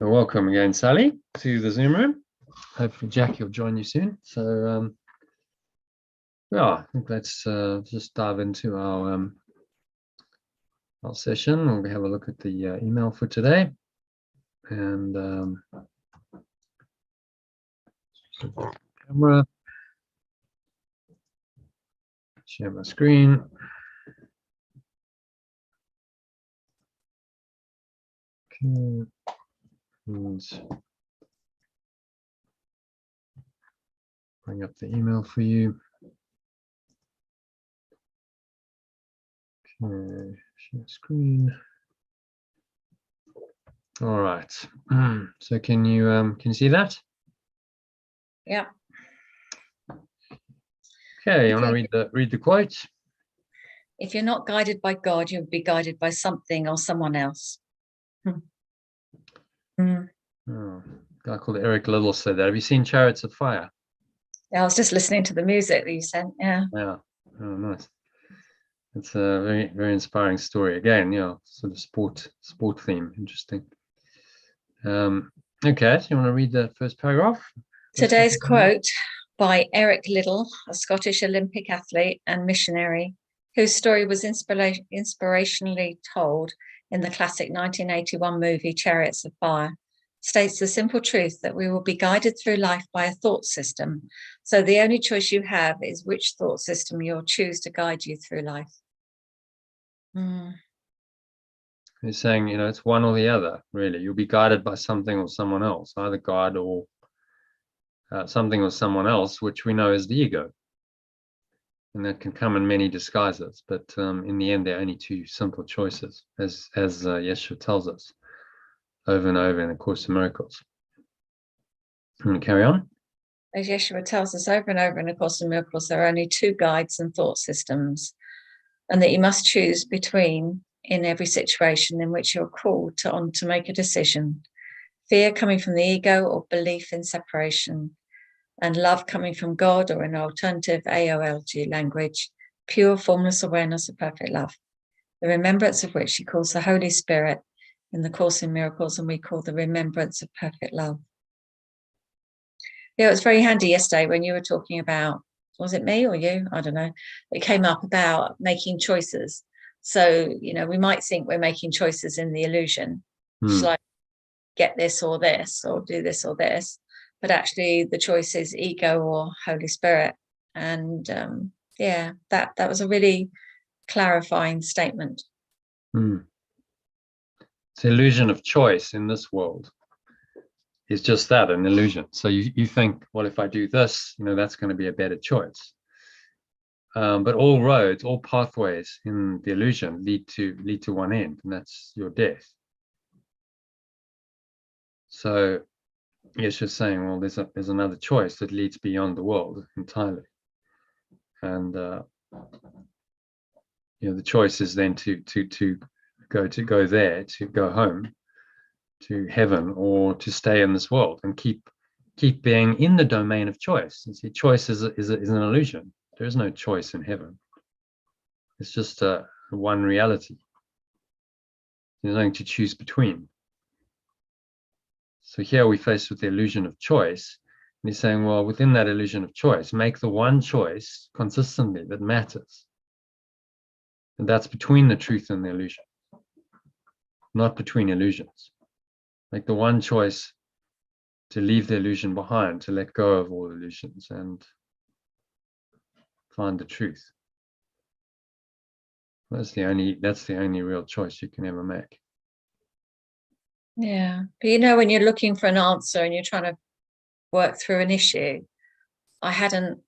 Welcome again, Sally, to the Zoom room. Hopefully, Jackie will join you soon. So, yeah, I think let's just dive into our session. We'll have a look at the email for today, and camera, share my screen. Okay, and bring up the email for you. Okay, share screen. All right. So can you see that? Yeah. Okay, you want to read the quote? If you're not guided by God, you'll be guided by something or someone else. Oh, a guy called Eric Liddell said that. Have you seen Chariots of Fire? Yeah, I was just listening to the music that you sent. Yeah. Yeah. Oh, nice. It's a very, very inspiring story. Again, sort of sport theme. Interesting. Okay, so you want to read the first paragraph? Today's quote by Eric Liddell, a Scottish Olympic athlete and missionary, whose story was inspirationally told in the classic 1981 movie Chariots of Fire, states the simple truth that we will be guided through life by a thought system. So the only choice you have is which thought system you'll choose to guide you through life. He's saying, it's one or the other, really. You'll be guided by something or someone else, either God or something or someone else, which we know is the ego. And that can come in many disguises, but in the end, there are only two simple choices, as Yeshua tells us over and over in the Course of Miracles. You want to carry on? As Yeshua tells us over and over in the Course of Miracles, there are only two guides and thought systems, and that you must choose between in every situation in which you're called to make a decision. Fear coming from the ego or belief in separation, and love coming from God, or in alternative AOLG language, pure formless awareness of perfect love, the remembrance of which he calls the Holy Spirit in the Course in Miracles, and we call the remembrance of perfect love. Yeah, it was very handy yesterday when you were talking about, was it me or you? I don't know. It came up about making choices. So, we might think we're making choices in the illusion, just like get this or this, or do this or this. But actually the choice is ego or Holy Spirit. And that was a really clarifying statement. It's the illusion of choice in this world. Is just that, an illusion. So you think, well, if I do this, that's going to be a better choice. But all roads, all pathways in the illusion lead to one end, and that's your death. So it's just saying, well, there's another choice that leads beyond the world entirely, and the choice is then to go there, to go home, to heaven, or to stay in this world and keep being in the domain of choice. And see, choice is an illusion. There is no choice in heaven. It's just one reality. There's nothing to choose between. So here we face with the illusion of choice. And he's saying, well, within that illusion of choice, make the one choice consistently that matters. And that's between the truth and the illusion, not between illusions. Make the one choice to leave the illusion behind, to let go of all illusions and find the truth. That's the only real choice you can ever make. Yeah. But when you're looking for an answer and you're trying to work through an issue, I hadn't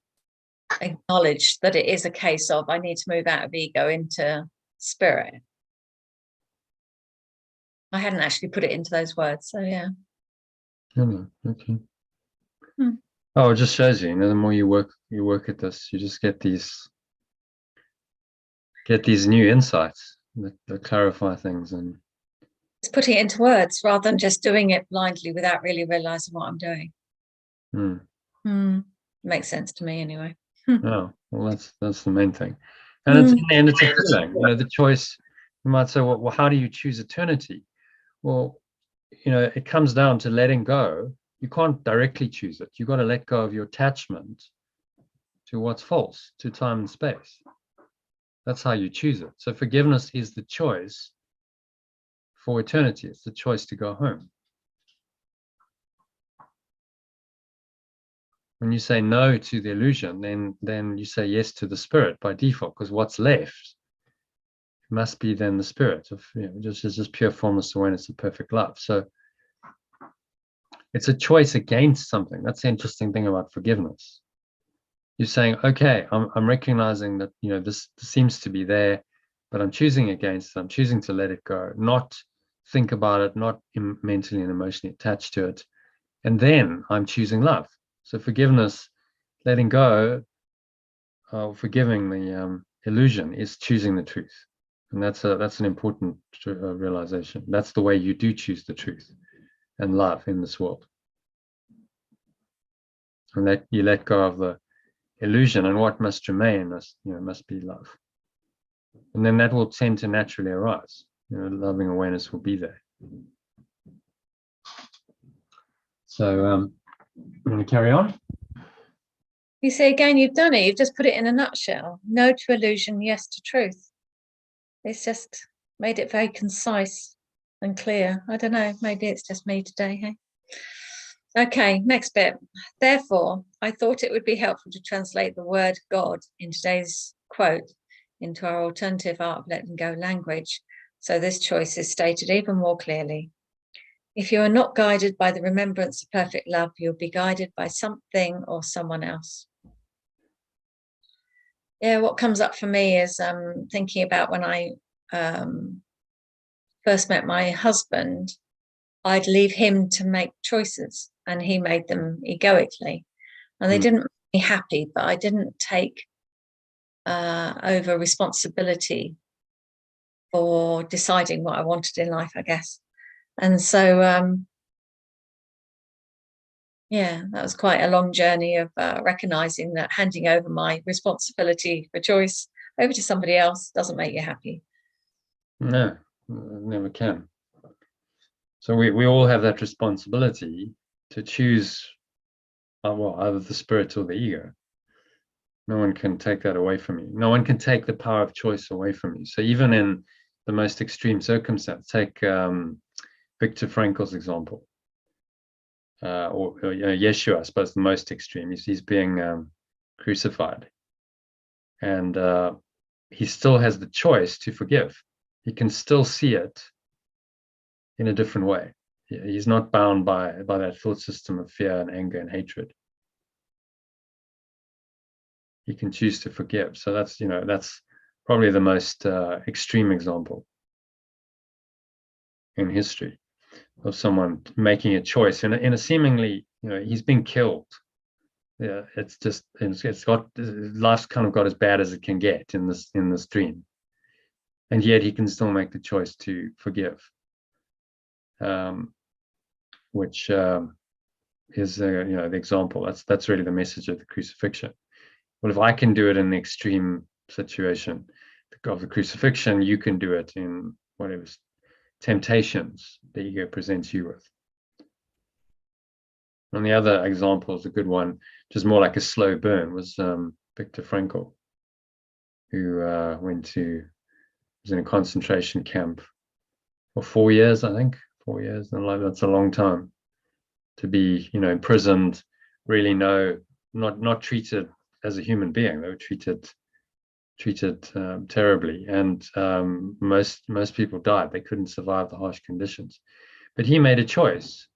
acknowledged that it is a case of I need to move out of ego into spirit. I hadn't actually put it into those words. So yeah. Okay. Oh, it just shows you, the more you work at this, you just get these new insights that clarify things, and it's putting it into words rather than just doing it blindly without really realizing what I'm doing. Makes sense to me anyway. Oh, well, that's the main thing. And it's in the end, it's a feeling. The choice. You might say, well, how do you choose eternity? Well, it comes down to letting go. You can't directly choose it. You've got to let go of your attachment to what's false, to time and space. That's how you choose it. So forgiveness is the choice for eternity. It's the choice to go home. When you say no to the illusion, then you say yes to the spirit by default, because what's left must be then the spirit of just pure formless awareness of perfect love. So it's a choice against something. That's the interesting thing about forgiveness. You're saying, okay, I'm recognizing that this seems to be there, but I'm choosing against it. I'm choosing to let it go, not think about it, not mentally and emotionally attached to it. And then I'm choosing love. So forgiveness, letting go, forgiving the illusion, is choosing the truth. And that's an important realization. That's the way you do choose the truth and love in this world. And that you let go of the illusion, and what must remain must be love. And then that will tend to naturally arise. Loving awareness will be there. So I'm going to carry on. You see, again, you've done it. You've just put it in a nutshell. No to illusion, yes to truth. It's just made it very concise and clear. I don't know, maybe it's just me today, hey? Okay, next bit. Therefore, I thought it would be helpful to translate the word God in today's quote into our alternative art of letting go language, so this choice is stated even more clearly. If you are not guided by the remembrance of perfect love, you'll be guided by something or someone else. Yeah, what comes up for me is thinking about when I first met my husband. I'd leave him to make choices, and he made them egoically. And they didn't make me happy, but I didn't take over responsibility for deciding what I wanted in life, I guess. And so, yeah, that was quite a long journey of recognizing that handing over my responsibility for choice over to somebody else doesn't make you happy. No, it never can. So we all have that responsibility to choose, either the spirit or the ego. No one can take that away from you. No one can take the power of choice away from you. So even in the most extreme circumstance, take Viktor Frankl's example, or Yeshua, I suppose, the most extreme. He's being crucified, and he still has the choice to forgive. He can still see it in a different way. He's not bound by that thought system of fear and anger and hatred. He can choose to forgive. So that's probably the most extreme example in history of someone making a choice in a seemingly, he's been killed. Yeah, it's got, life's kind of got as bad as it can get in this dream, and yet he can still make the choice to forgive, which is the example. That's really the message of the crucifixion. Well, if I can do it in the extreme situation of the crucifixion, you can do it in whatever temptations the ego presents you with. And the other example is a good one, just more like a slow burn, was Viktor Frankl, who was in a concentration camp for 4 years, I think. 4 years, and that's a long time to be, imprisoned, really not treated as a human being. They were treated terribly, and most people died. They couldn't survive the harsh conditions. But he made a choice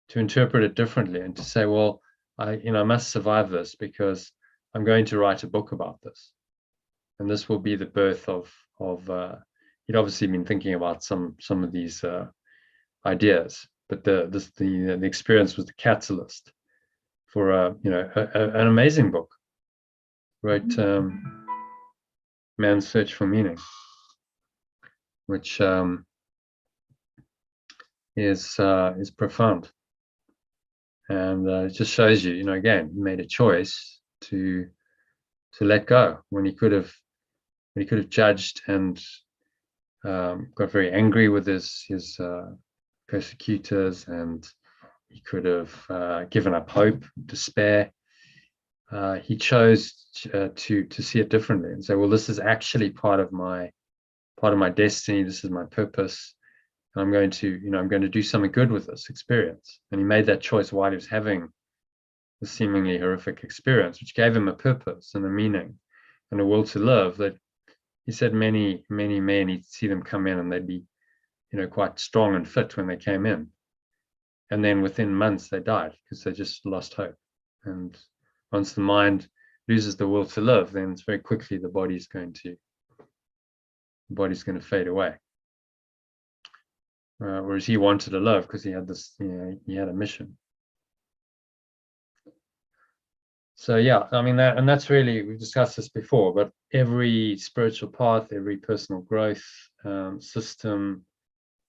to interpret it differently and to say, well, I must survive this because I'm going to write a book about this, and this will be the birth of he'd obviously been thinking about some of these ideas, but the experience was the catalyst for an amazing book. Wrote Man's Search for Meaning, which is profound, and it just shows you, again, he made a choice to let go when he could have judged and got very angry with his persecutors, and he could have given up hope, despair. He chose to see it differently and say, well, this is actually part of my destiny. This is my purpose. And I'm going to do something good with this experience. And he made that choice while he was having the seemingly horrific experience, which gave him a purpose and a meaning and a will to live. That he said many men, he'd see them come in and they'd be, quite strong and fit when they came in. And then within months they died because they just lost hope. And once the mind loses the will to live, then it's very quickly the body's going to fade away. Whereas he wanted to live because he had this, he had a mission. So yeah, I mean that's really, we've discussed this before, but every spiritual path, every personal growth system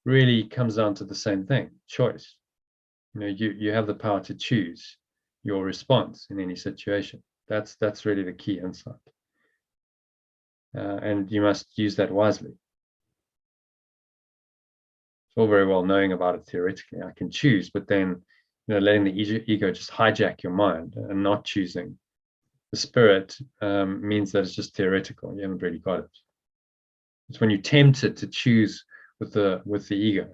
really comes down to the same thing: choice. You have the power to choose your response in any situation. That's really the key insight, and you must use that wisely. It's all very well knowing about it theoretically. I can choose, but then letting the ego just hijack your mind and not choosing the spirit means that it's just theoretical. You haven't really got it. It's when you're tempted to choose with the ego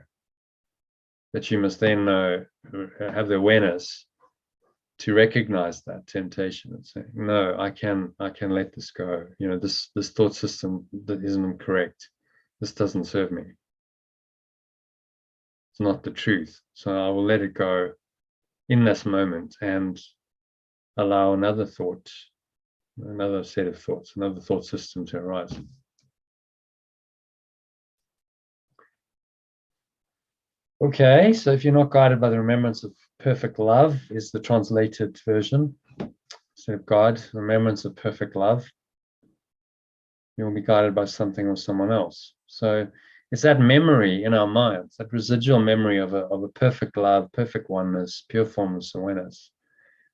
that you must then have the awareness to recognize that temptation and say, no, I can let this go. This thought system that isn't correct. This doesn't serve me. It's not the truth. So I will let it go in this moment and allow another thought, another set of thoughts, another thought system to arise. Okay, so if you're not guided by the remembrance of perfect love is the translated version. Instead of God, remembrance of perfect love, you will be guided by something or someone else. So it's that memory in our minds, that residual memory of a perfect love, perfect oneness, pure formless awareness,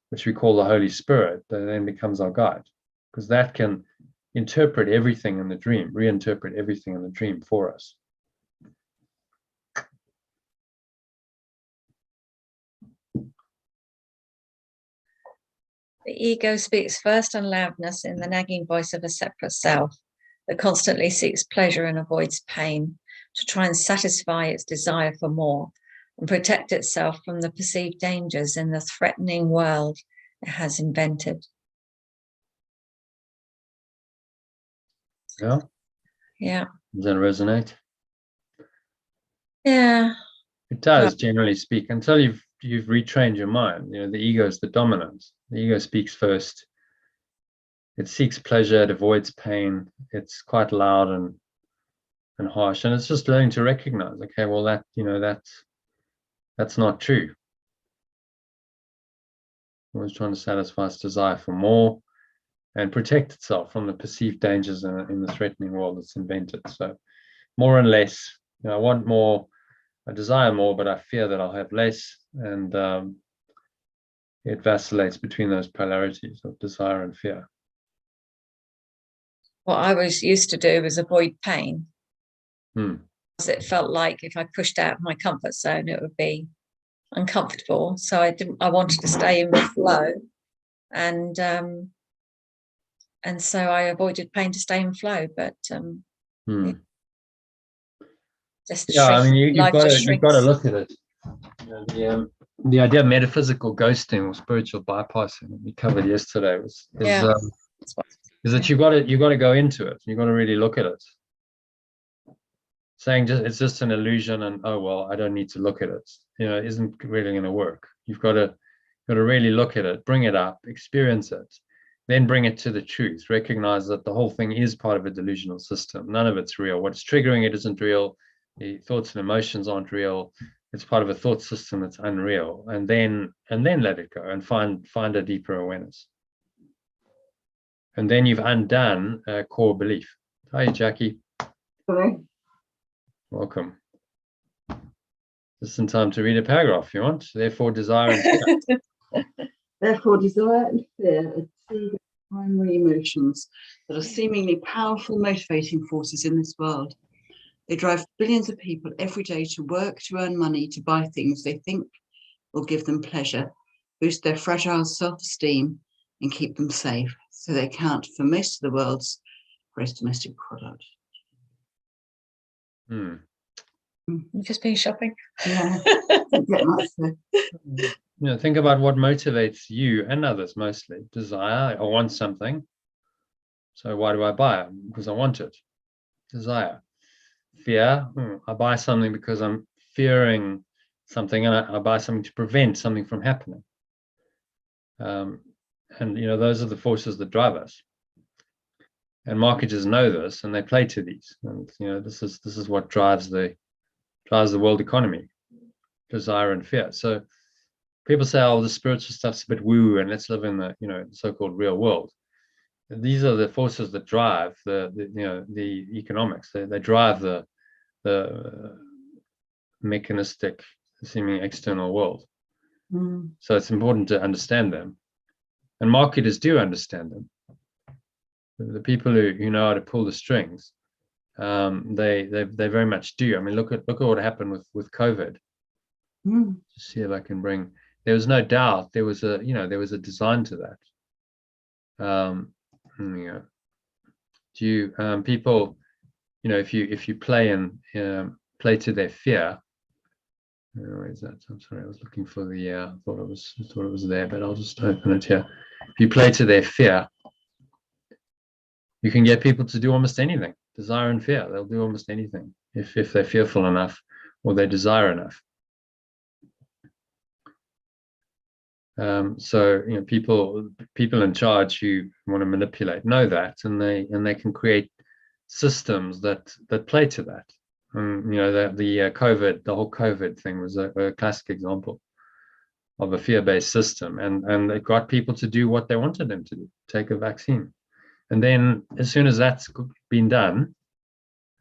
which we call the Holy Spirit, that then becomes our guide, because that can interpret everything in the dream, reinterpret everything in the dream for us. The ego speaks first on loudness in the nagging voice of a separate self that constantly seeks pleasure and avoids pain to try and satisfy its desire for more and protect itself from the perceived dangers in the threatening world it has invented. Yeah? Yeah. Does that resonate? Yeah. It does, generally speak, until you've retrained your mind. The ego is the dominant. The ego speaks first. It seeks pleasure, it avoids pain. It's quite loud and harsh, and it's just learning to recognize, okay, well, that's not true. Always trying to satisfy its desire for more and protect itself from the perceived dangers in the threatening world it's invented. So more and less. I want more, I desire more, but I fear that I'll have less, and it vacillates between those polarities of desire and fear. What I was used to do was avoid pain. Because it felt like if I pushed out of my comfort zone, it would be uncomfortable. So I wanted to stay in the flow, and so I avoided pain to stay in flow. But just I mean, you've got to look at it. The idea of metaphysical ghosting or spiritual bypassing that we covered yesterday is that you've got to go into it. You've got to really look at it. Saying it's just an illusion and oh well, I don't need to look at it, isn't really going to work. You've got to really look at it, bring it up, experience it, then bring it to the truth. Recognize that the whole thing is part of a delusional system. None of it's real. What's triggering it isn't real. The thoughts and emotions aren't real. It's part of a thought system that's unreal. And then let it go and find a deeper awareness. And then you've undone a core belief. Hi, Jackie. Hello. Welcome. Just in time to read a paragraph if you want. Therefore, desire and fear. Therefore, desire and fear are two primary emotions that are seemingly powerful motivating forces in this world. They drive billions of people every day to work, to earn money, to buy things they think will give them pleasure, boost their fragile self-esteem, and keep them safe, so they account for most of the world's gross domestic product. Hmm. You've just been shopping. Yeah, don't get much there. Think about what motivates you and others mostly. Desire. I want something. So why do I buy it? Because I want it. Desire. Fear. I buy something because I'm fearing something, and I buy something to prevent something from happening. And those are the forces that drive us. And marketers know this, and they play to these. And this is what drives the world economy: desire and fear. So people say, "Oh, the spiritual stuff's a bit woo, and let's live in the so-called real world." These are the forces that drive the economics. They drive the mechanistic, seeming external world. So it's important to understand them, and marketers do understand them. The people who know how to pull the strings, they very much do. I mean, look at what happened with COVID. Just see if I can bring. There was no doubt there was a design to that. Do you people, if you play play to their fear. Where is that? I'm sorry, I was looking for the. I thought it was there, but I'll just open it here. If you play to their fear, you can get people to do almost anything. Desire and fear, they'll do almost anything if they're fearful enough or they desire enough. So people in charge who want to manipulate know that, and they can create systems that play to that. The COVID, the whole COVID thing was a classic example of a fear-based system, and it got people to do what they wanted them to do: take a vaccine. And then as soon as that's been done,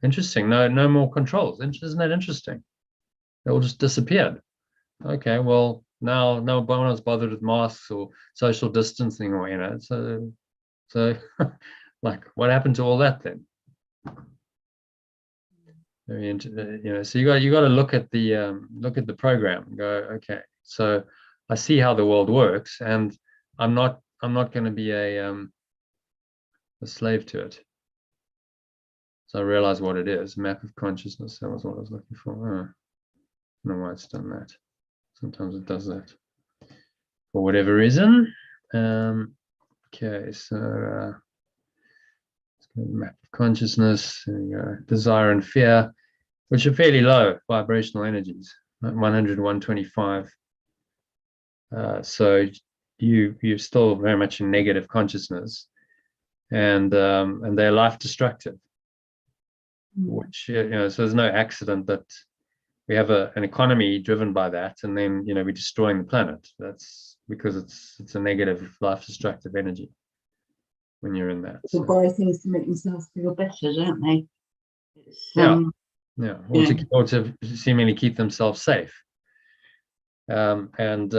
interesting, no more controls. Isn't that interesting? They all just disappeared. Okay, well, now no one's bothered with masks or social distancing or so like, what happened to all that then? So you got to look at the program and go, okay, so I see how the world works, and I'm not going to be a slave to it. So I realize what it is. Map of consciousness. That was what I was looking for. I don't know why it's done that. Sometimes it does that for whatever reason. Okay, so map of consciousness. There you go. Desire and fear, which are fairly low vibrational energies, 100, 125. So you're still very much in negative consciousness, and they're life destructive. Which so there's no accident that we have an economy driven by that, and then we're destroying the planet. That's because it's a negative, life destructive energy when you're in that. They buy things to make themselves feel better, don't they? Or to seemingly keep themselves safe. None of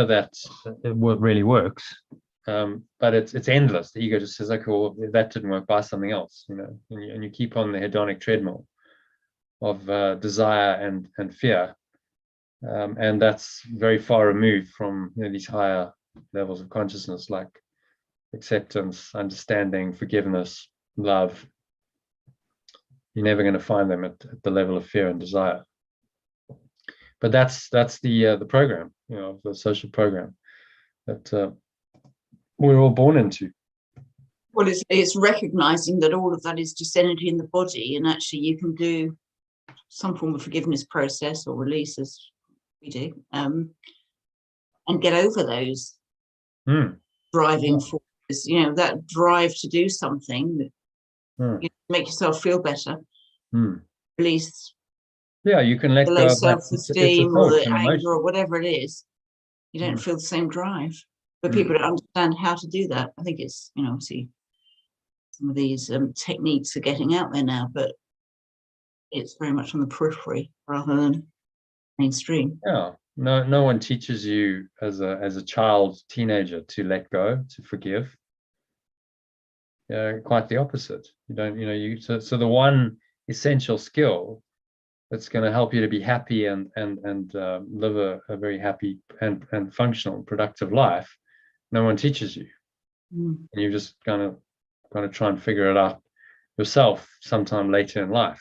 that really works. But it's endless. The ego just says, okay, well, if that didn't work, buy something else, and you keep on the hedonic treadmill of desire and fear, and that's very far removed from these higher levels of consciousness, like acceptance, understanding, forgiveness, love. You're never going to find them at the level of fear and desire. But that's the program, the social program that we're all born into. Well, it's recognizing that all of that is just energy in the body, and actually you can do some form of forgiveness process or release, as we do, and get over those driving forces. That drive to do something, make yourself feel better, release. Yeah, you can let the go low of self-esteem or the anger emotion, or whatever it is. You don't feel the same drive, but people don't understand how to do that. I think it's obviously some of these techniques are getting out there now, but it's very much on the periphery rather than mainstream. Yeah, no one teaches you as a child, teenager, to let go, to forgive. Yeah, quite the opposite. You don't. So the one essential skill that's going to help you to be happy and live a very happy and functional, productive life, no one teaches you. Mm. And you're just going to try and figure it out yourself sometime later in life,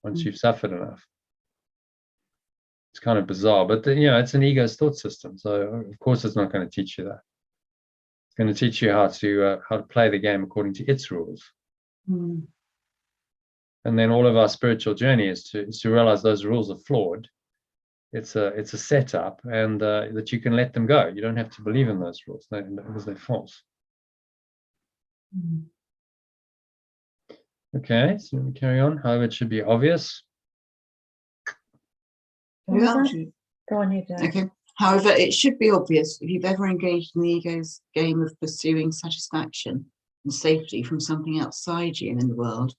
once you've suffered enough. It's kind of bizarre, but it's an ego's thought system. So of course it's not going to teach you that. It's going to teach you how to play the game according to its rules. Mm. And then all of our spiritual journey is to realize those rules are flawed. It's a setup, and that you can let them go. You don't have to believe in those rules because they're false. Mm. Okay, so we carry on. However, it should be obvious. What was that? Actually, Go on, you go. okay. However, it should be obvious if you've ever engaged in the ego's game of pursuing satisfaction and safety from something outside you and in the world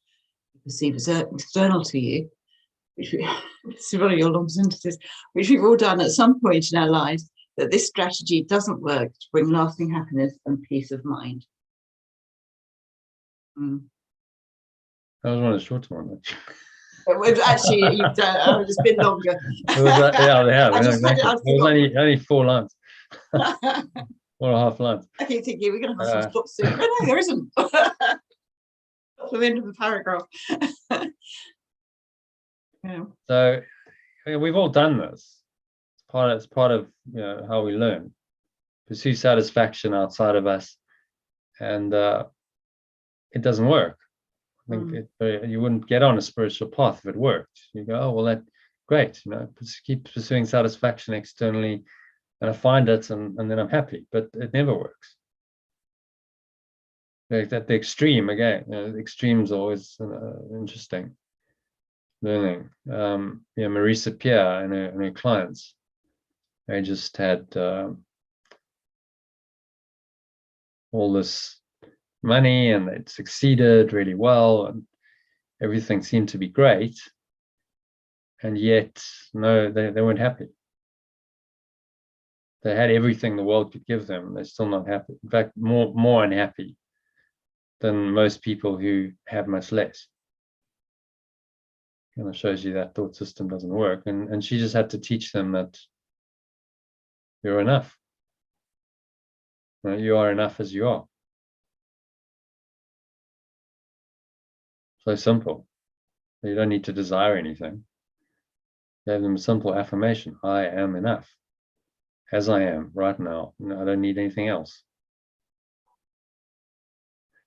you perceive as external to you, which this is one of your long sentences, which we've all done at some point in our lives, that this strategy doesn't work to bring lasting happiness and peace of mind. Mm. That was one of the shorter ones. But actually, you've done, it's been longer. Yeah, they have. I just had it, Exactly. I'd It was only 4 lines, I 4.5 lines. keep thinking we're going to have some stop soon. But no, there isn't. That's the end of the paragraph. Yeah. So we've all done this. It's part of how we learn. Pursue satisfaction outside of us, and it doesn't work. I think you wouldn't get on a spiritual path if it worked. You go, oh well, that great, keep pursuing satisfaction externally, and I find it, and then I'm happy. But it never works. Like at the extreme again, the extremes are always interesting. Learning. Marisa Peer and her clients, they just had all this money, and they'd succeeded really well, and everything seemed to be great, and yet no, they weren't happy. They had everything the world could give them, and they're still not happy. In fact, more unhappy than most people who have much less. And it shows you that thought system doesn't work. And she just had to teach them that you're enough. You are enough as you are. So simple. You don't need to desire anything. Gave them a simple affirmation: I am enough as I am right now. I don't need anything else.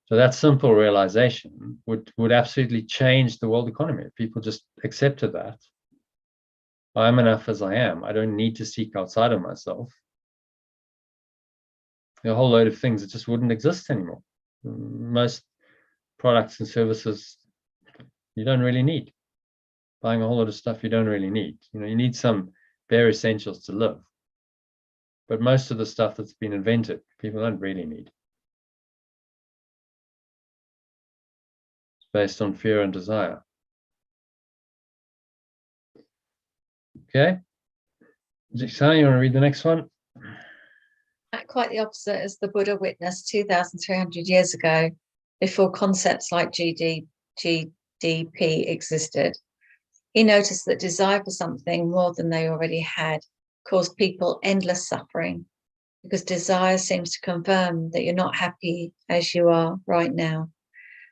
So that simple realization would absolutely change the world economy if people just accepted that. I'm enough as I am. I don't need to seek outside of myself. A whole load of things that just wouldn't exist anymore. Most products and services you don't really need. Buying a whole lot of stuff you don't really need. You need some bare essentials to live. But most of the stuff that's been invented, people don't really need. It's based on fear and desire. Okay. Jixana, you want to read the next one? Quite the opposite as the Buddha witnessed 2,300 years ago, before concepts like GDP existed. He noticed that desire for something more than they already had caused people endless suffering, because desire seems to confirm that you're not happy as you are right now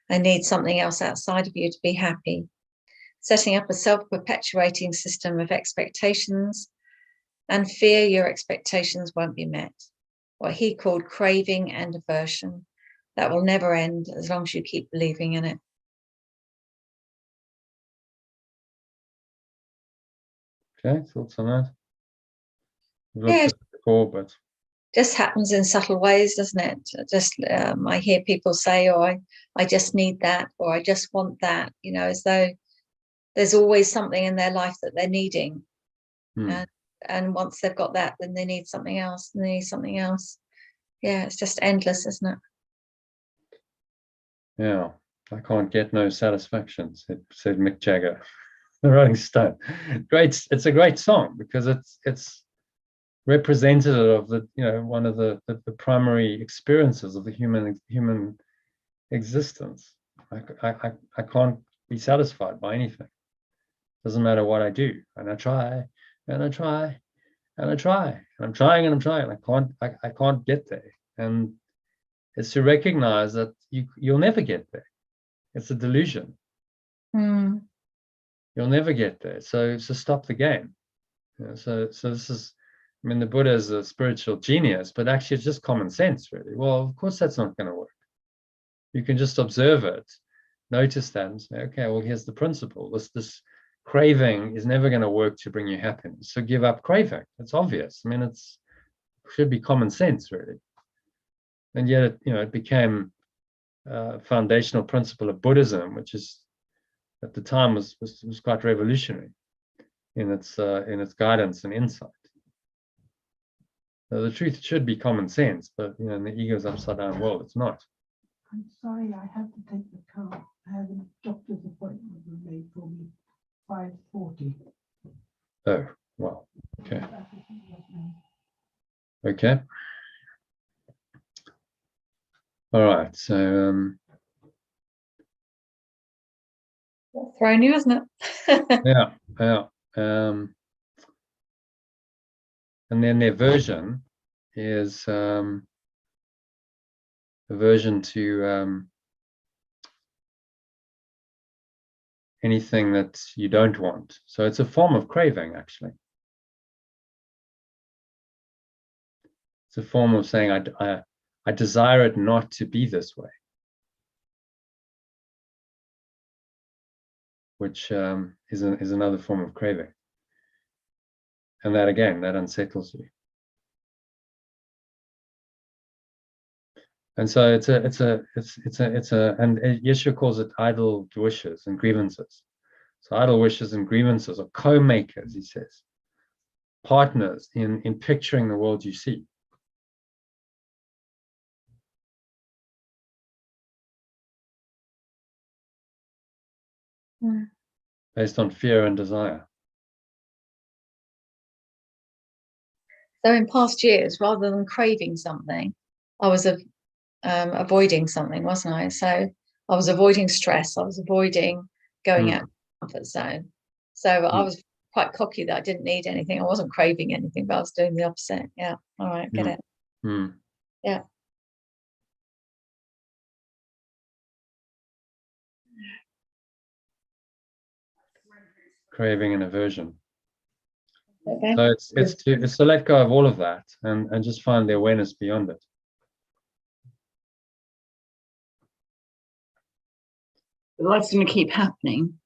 and need something else outside of you to be happy, setting up a self-perpetuating system of expectations and fear your expectations won't be met. What he called craving and aversion that will never end as long as you keep believing in it. Okay, thoughts on that? We've Yeah. looked at it before, but Just happens in subtle ways, doesn't it? Just I hear people say, "Oh, I just need that," or "I just want that." As though there's always something in their life that they're needing, and once they've got that, then they need something else, and they need something else. Yeah, it's just endless, isn't it? yeah, I can't get no satisfaction, said Mick Jagger, the Rolling Stone. Great, it's a great song because it's representative of the one of the primary experiences of the human existence. I can't be satisfied by anything. Doesn't matter what I do, and I try, and I try, and I try, and I'm trying, and I'm trying. I can't get there. And it's to recognize that you'll never get there. It's a delusion. Mm. You'll never get there. So stop the game. You know, so this is, I mean, the Buddha is a spiritual genius, but actually it's just common sense, really. Well, of course that's not going to work. You can just observe it, notice that, and say, okay, well, here's the principle. This craving is never going to work to bring you happiness. So give up craving. It's obvious. I mean, it should be common sense, really. And yet, it became a foundational principle of Buddhism, which is at the time was quite revolutionary in its guidance and insight. So the truth should be common sense, but in the ego's upside down world, it's not. I'm sorry, I have to take the car. I have a doctor's appointment made for me, 5:40. Oh, well, okay. Okay. All right, so Thrown you, isn't it? yeah. And then the aversion is aversion to anything that you don't want. So it's a form of craving, actually. It's a form of saying, I desire it not to be this way, which is another form of craving. And that, again, that unsettles you. And so and Yeshua calls it idle wishes and grievances. So idle wishes and grievances are co-makers, he says, partners in picturing the world you see. Mm. Based on fear and desire. So in past years, rather than craving something, I was avoiding something, wasn't I? So I was avoiding stress. I was avoiding going out of the comfort zone. So I was quite cocky that I didn't need anything. I wasn't craving anything, but I was doing the opposite. Yeah. All right. Get it. Yeah. Craving and aversion. Okay. So it's to let go of all of that and just find the awareness beyond it. Life's going to keep happening,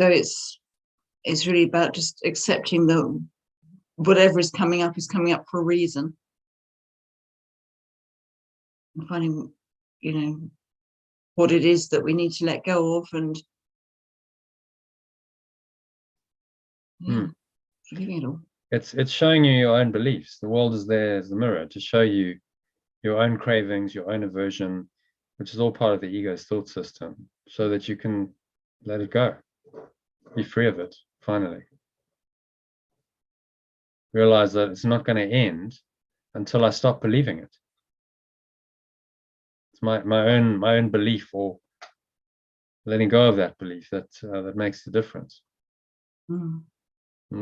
so it's really about just accepting that whatever is coming up for a reason, and finding what it is that we need to let go of, and forgiving it all. It's showing you your own beliefs. The world is there as the mirror to show you your own cravings, your own aversion, which is all part of the ego's thought system, so that you can let it go, be free of it, finally. Realize that it's not going to end until I stop believing it. It's my own belief, or letting go of that belief, that makes the difference. And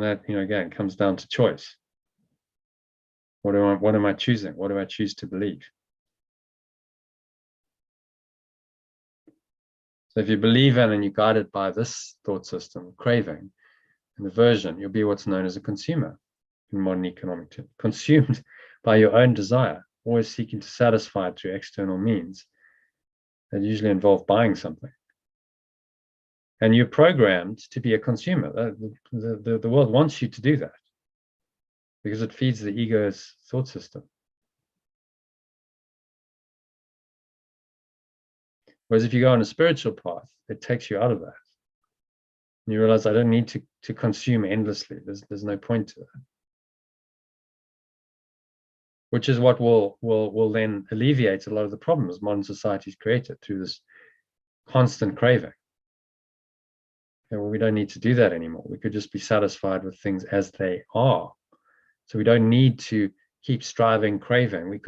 that, again, comes down to choice. What am I choosing? What do I choose to believe? So if you believe in and you're guided by this thought system, craving and aversion, you'll be what's known as a consumer in modern economic terms, consumed by your own desire, always seeking to satisfy it through external means that usually involve buying something. And you're programmed to be a consumer. The world wants you to do that because it feeds the ego's thought system. Whereas if you go on a spiritual path, it takes you out of that. And you realize I don't need to consume endlessly. There's no point to that. Which is what will then alleviate a lot of the problems modern society's created through this constant craving. Well, we don't need to do that anymore. We could just be satisfied with things as they are. So we don't need to keep striving, craving. We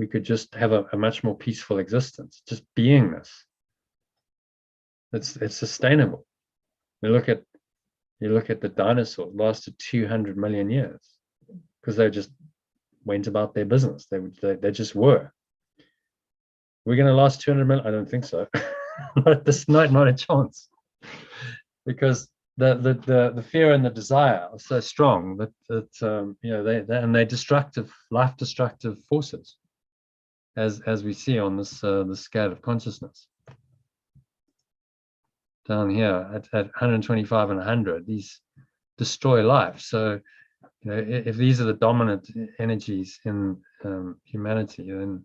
could just have a much more peaceful existence, just beingness. It's sustainable. You look at the dinosaurs, lasted 200 million years because they just went about their business. They just were. We're going to last 200 million? I don't think so. Not this night, not a chance. Because the fear and the desire are so strong that you know they're destructive, life destructive forces, as we see on this the scale of consciousness. Down here at 125 and 100, these destroy life. So, you know, if these are the dominant energies in humanity, then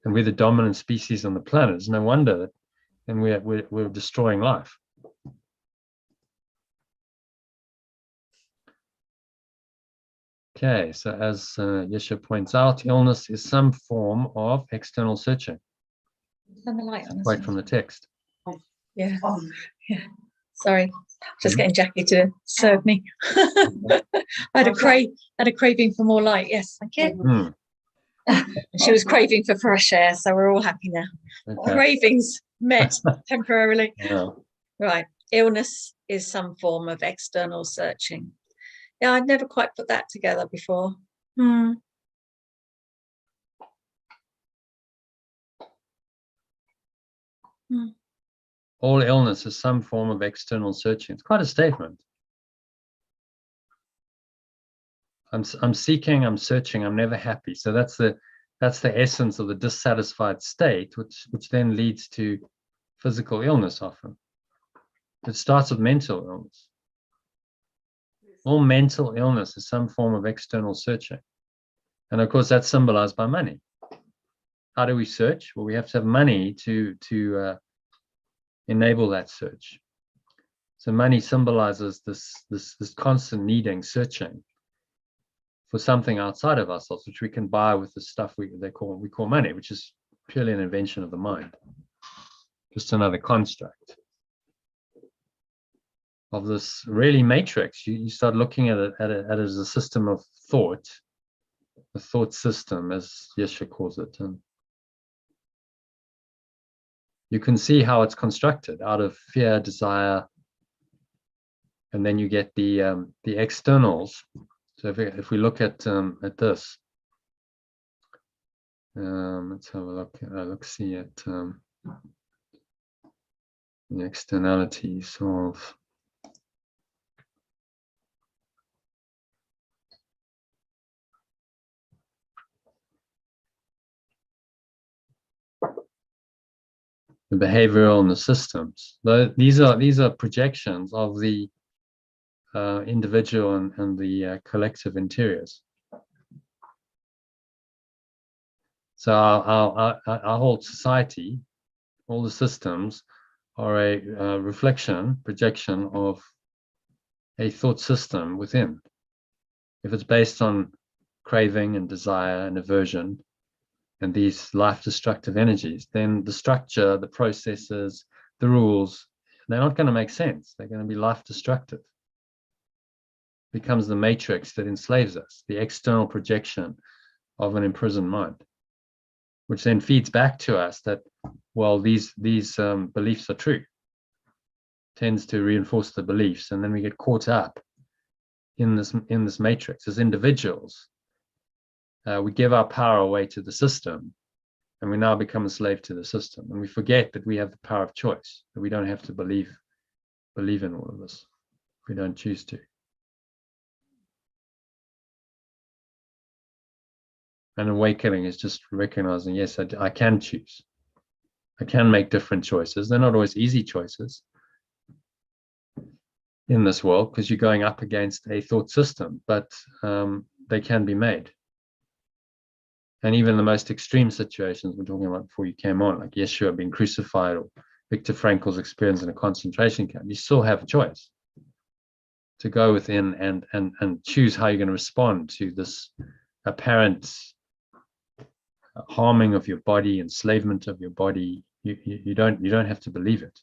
and we're the dominant species on the planet, it's no wonder that and we're destroying life. Okay, so as Yesha points out, illness is some form of external searching, Turn the light on. right from the text. Yeah. Oh, Yeah. Sorry, just getting Jackie to serve me. I had a craving for more light. Yes, thank you. Hmm, She was craving for fresh air, so we're all happy now. okay. Cravings met temporarily. Yeah. Right. Illness is some form of external searching. Yeah, I'd never quite put that together before. All illness is some form of external searching. It's quite a statement. I'm seeking, I'm searching, I'm never happy. So that's the essence of the dissatisfied state, which then leads to physical illness often. It starts with mental illness. All mental illness is some form of external searching. And of course, that's symbolized by money. How do we search? Well, we have to have money to enable that search. So money symbolizes this constant needing, searching for something outside of ourselves, which we can buy with the stuff we call money, which is purely an invention of the mind, just another construct of this really matrix. You start looking at it as a system of thought, a thought system, as Yesha calls it, and you can see how it's constructed out of fear, desire, and then you get the externals. So if we look at this, let's have a look. See at the externalities of the behavioral and the systems. These are projections of the individual and the collective interiors. So our whole society, all the systems, are a reflection, projection of a thought system within. If it's based on craving and desire and aversion and these life-destructive energies, then the structure, the processes, the rules, they're not going to make sense. They're going to be life-destructive. It becomes the matrix that enslaves us, the external projection of an imprisoned mind, which then feeds back to us that, well, these beliefs are true, tends to reinforce the beliefs, and then we get caught up in this matrix as individuals. We give our power away to the system, and we now become a slave to the system, and we forget that we have the power of choice, that we don't have to believe in all of this if we don't choose to. And awakening is just recognizing, yes, I can choose. I can make different choices. They're not always easy choices in this world because you're going up against a thought system, but they can be made. And even the most extreme situations we're talking about before you came on, like Yeshua being crucified or Viktor Frankl's experience in a concentration camp, you still have a choice to go within and choose how you're going to respond to this apparent harming of your body, enslavement of your body. You don't have to believe it.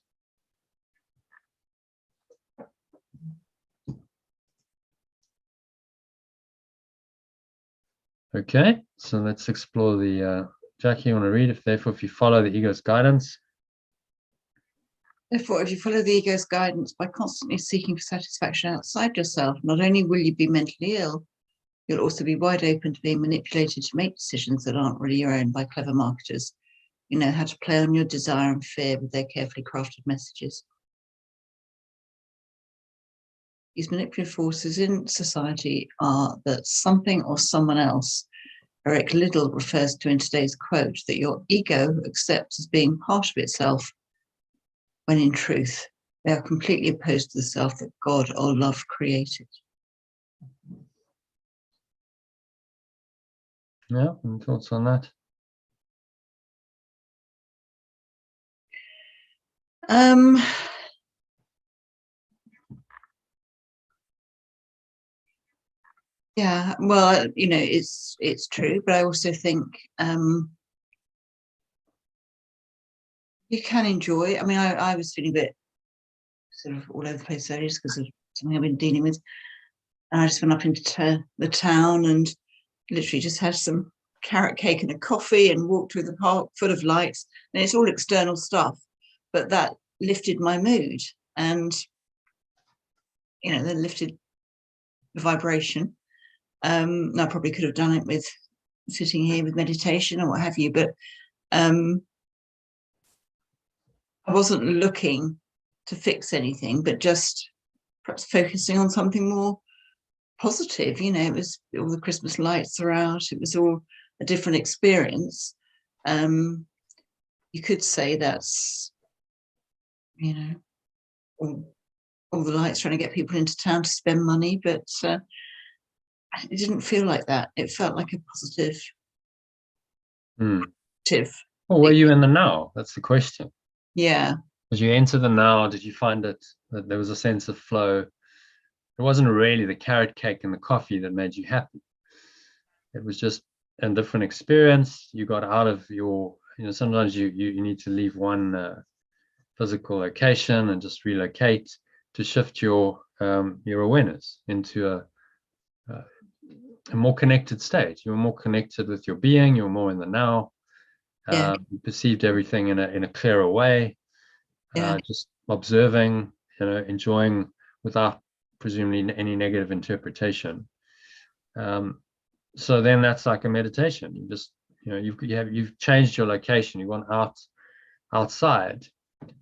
Okay, so let's explore the Jackie, you want to read? If you follow the ego's guidance. Therefore, if you follow the ego's guidance by constantly seeking for satisfaction outside yourself, not only will you be mentally ill, you'll also be wide open to being manipulated to make decisions that aren't really your own by clever marketers who know how to play on your desire and fear with their carefully crafted messages. These manipulative forces in society are that something or someone else, Eric Liddell refers to in today's quote, that your ego accepts as being part of itself, when in truth, they are completely opposed to the self that God or love created. Yeah, any thoughts on that? Yeah, well, you know, it's true, but I also think you can enjoy. I mean, I was feeling a bit sort of all over the place earlier just because of something I've been dealing with. And I just went up into the town and literally just had some carrot cake and a coffee and walked through the park full of lights. And it's all external stuff, but that lifted my mood and, you know, then lifted the vibration. I probably could have done it with sitting here with meditation or what have you, but I wasn't looking to fix anything, but just perhaps focusing on something more positive. You know, it was all the Christmas lights are out. It was all a different experience. You could say that's, you know, all the lights trying to get people into town to spend money, but it didn't feel like that. It felt like a positive. Well, were you in the now? That's the question. Yeah. As you enter the now, did you find that there was a sense of flow? It wasn't really the carrot cake and the coffee that made you happy. It was just a different experience. You got out of your, you know, sometimes you need to leave one physical location and just relocate to shift your awareness into a more connected state. You were more connected with your being. You were more in the now. Yeah. You perceived everything in a clearer way. Yeah. Just observing, you know, enjoying without presumably any negative interpretation. So then that's like a meditation. You just, you know, you've changed your location. You've gone outside.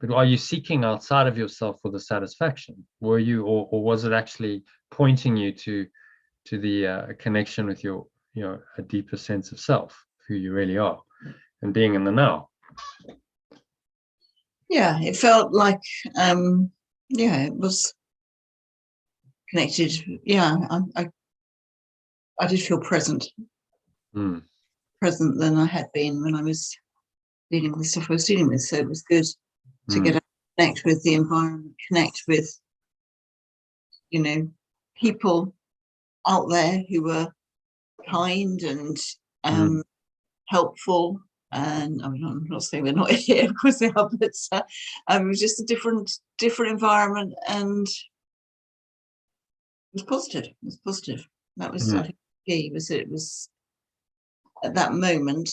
But are you seeking outside of yourself for the satisfaction? Were you, or was it actually pointing you to the connection with your, you know, a deeper sense of self, who you really are, and being in the now? Yeah, it felt like, yeah, it was connected. Yeah, I did feel present than I had been when I was dealing with the stuff I was dealing with. So it was good to get out, connect with the environment, connect with, you know, people out there who were kind and helpful. And I mean, I'm not saying they're not here, of course they are, but it was just a different environment, and it was positive. It was positive. That was, I think, key. Was it was at that moment,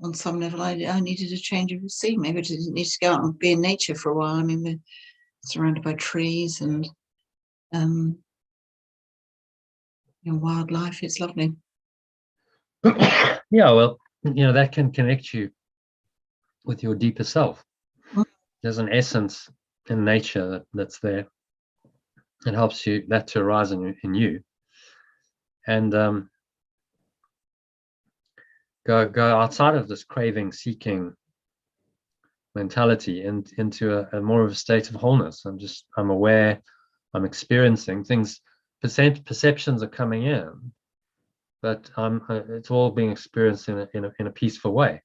on some level, I needed a change of scene. Maybe I didn't need to go out and be in nature for a while. I mean, we're surrounded by trees and you know, wildlife. It's lovely. Yeah, well, you know, that can connect you with your deeper self. There's an essence in nature that's there. It helps you that to arise in you, and go outside of this craving, seeking mentality and into a more of a state of wholeness. I'm aware, I'm experiencing things. Perceptions are coming in, but it's all being experienced in a peaceful way,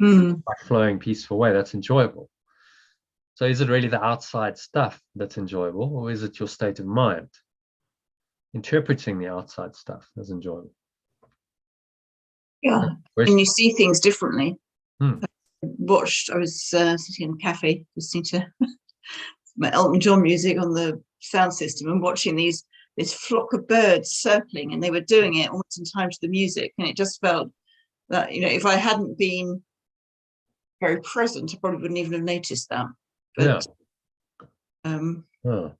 like flowing peaceful way that's enjoyable. So is it really the outside stuff that's enjoyable, or is it your state of mind interpreting the outside stuff as enjoyable? Yeah, and you see things differently. I was sitting in a cafe listening to my Elton John music on the sound system and watching this flock of birds circling, and they were doing it almost in time to the music, and it just felt that, you know, if I hadn't been very present, I probably wouldn't even have noticed that. Yeah. But um, Oh.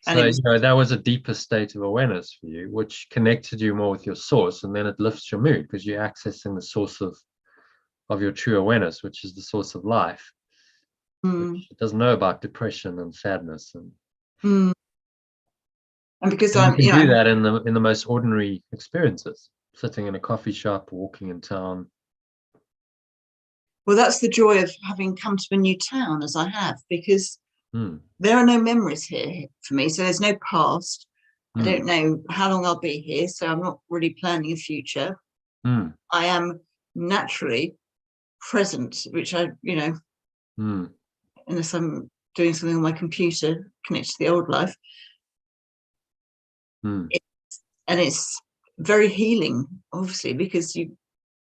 And So, it was- you know, that was a deeper state of awareness for you, which connected you more with your source, and then it lifts your mood because you're accessing the source of your true awareness, which is the source of life. Which doesn't know about depression and sadness, and because you I'm, can you know, do that in the most ordinary experiences, sitting in a coffee shop, walking in town. well, that's the joy of having come to a new town as I have, because Hmm. there are no memories here for me. So there's no past. I Hmm. don't know how long I'll be here, so I'm not really planning a future. Hmm. I am naturally present, which I, you know, Hmm. unless I'm doing something on my computer connected to the old life. Hmm. And it's very healing, obviously, because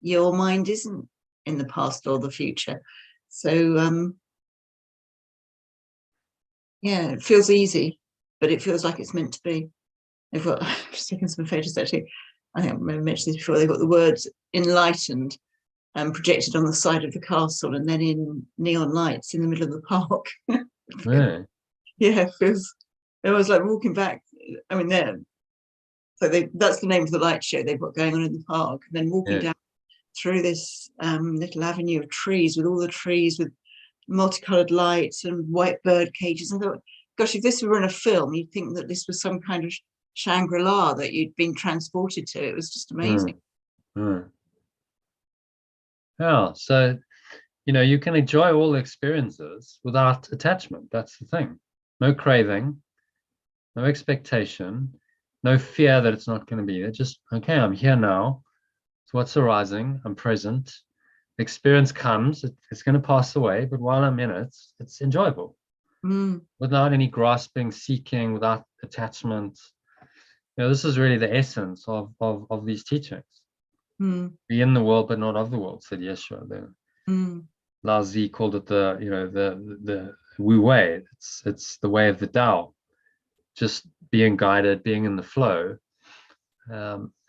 your mind isn't in the past or the future. So yeah, it feels easy, but it feels like it's meant to be. They've got, I've just taken some photos actually. I think I mentioned this before. They've got the words enlightened projected on the side of the castle, and then in neon lights in the middle of the park. Yeah. Yeah, it feels. It was like walking back. I mean, that's the name of the light show they've got going on in the park. And then walking Yeah. down through this little avenue of trees, with all the trees with multicolored lights and white bird cages. I thought, gosh, if this were in a film, you'd think that this was some kind of Shangri-La that you'd been transported to. It was just amazing. Hmm. Yeah. So, you know, you can enjoy all the experiences without attachment. That's the thing. No craving, no expectation, no fear that it's not going to be there. Just, okay, I'm here now. So what's arising? I'm present. The experience comes, it's going to pass away, but while I'm in it, it's enjoyable. Without any grasping, seeking, without attachment. You know, this is really the essence of these teachings. Be in the world, but not of the world, said Yeshua. Lao Tzu called it the Wu Wei. It's the way of the Tao. Just being guided, being in the flow,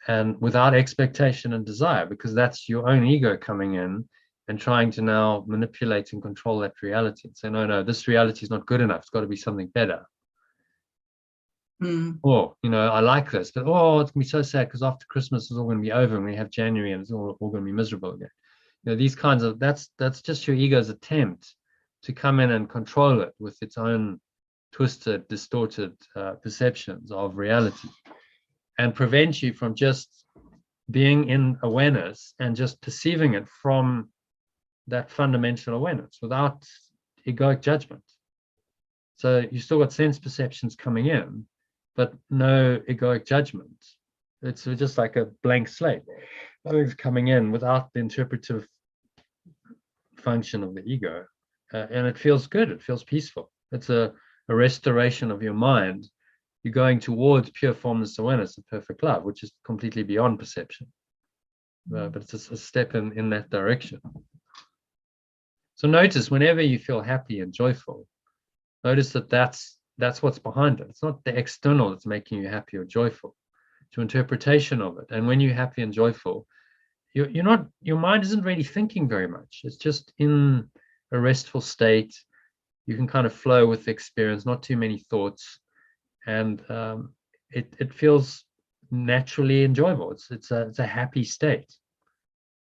and without expectation and desire, because that's your own ego coming in and trying to now manipulate and control that reality and say, no, this reality is not good enough. It's got to be something better. Or, you know, I like this, but it's going to be so sad because after Christmas it's all going to be over and we have January and it's all going to be miserable again. You know, these kinds of, that's just your ego's attempt to come in and control it with its own twisted, distorted perceptions of reality, and prevent you from just being in awareness and just perceiving it from that fundamental awareness without egoic judgment. So you still got sense perceptions coming in, but no egoic judgment. It's just like a blank slate. Nothing's coming in without the interpretive function of the ego. And it feels good. It feels peaceful. It's a restoration of your mind. You're going towards pure formless awareness of perfect love, which is completely beyond perception. But it's a step in that direction. So notice whenever you feel happy and joyful, notice that's what's behind it. It's not the external that's making you happy or joyful. It's your interpretation of it. And when you're happy and joyful, your mind isn't really thinking very much. It's just in a restful state. You can kind of flow with the experience, not too many thoughts, and it feels naturally enjoyable. It's a happy state.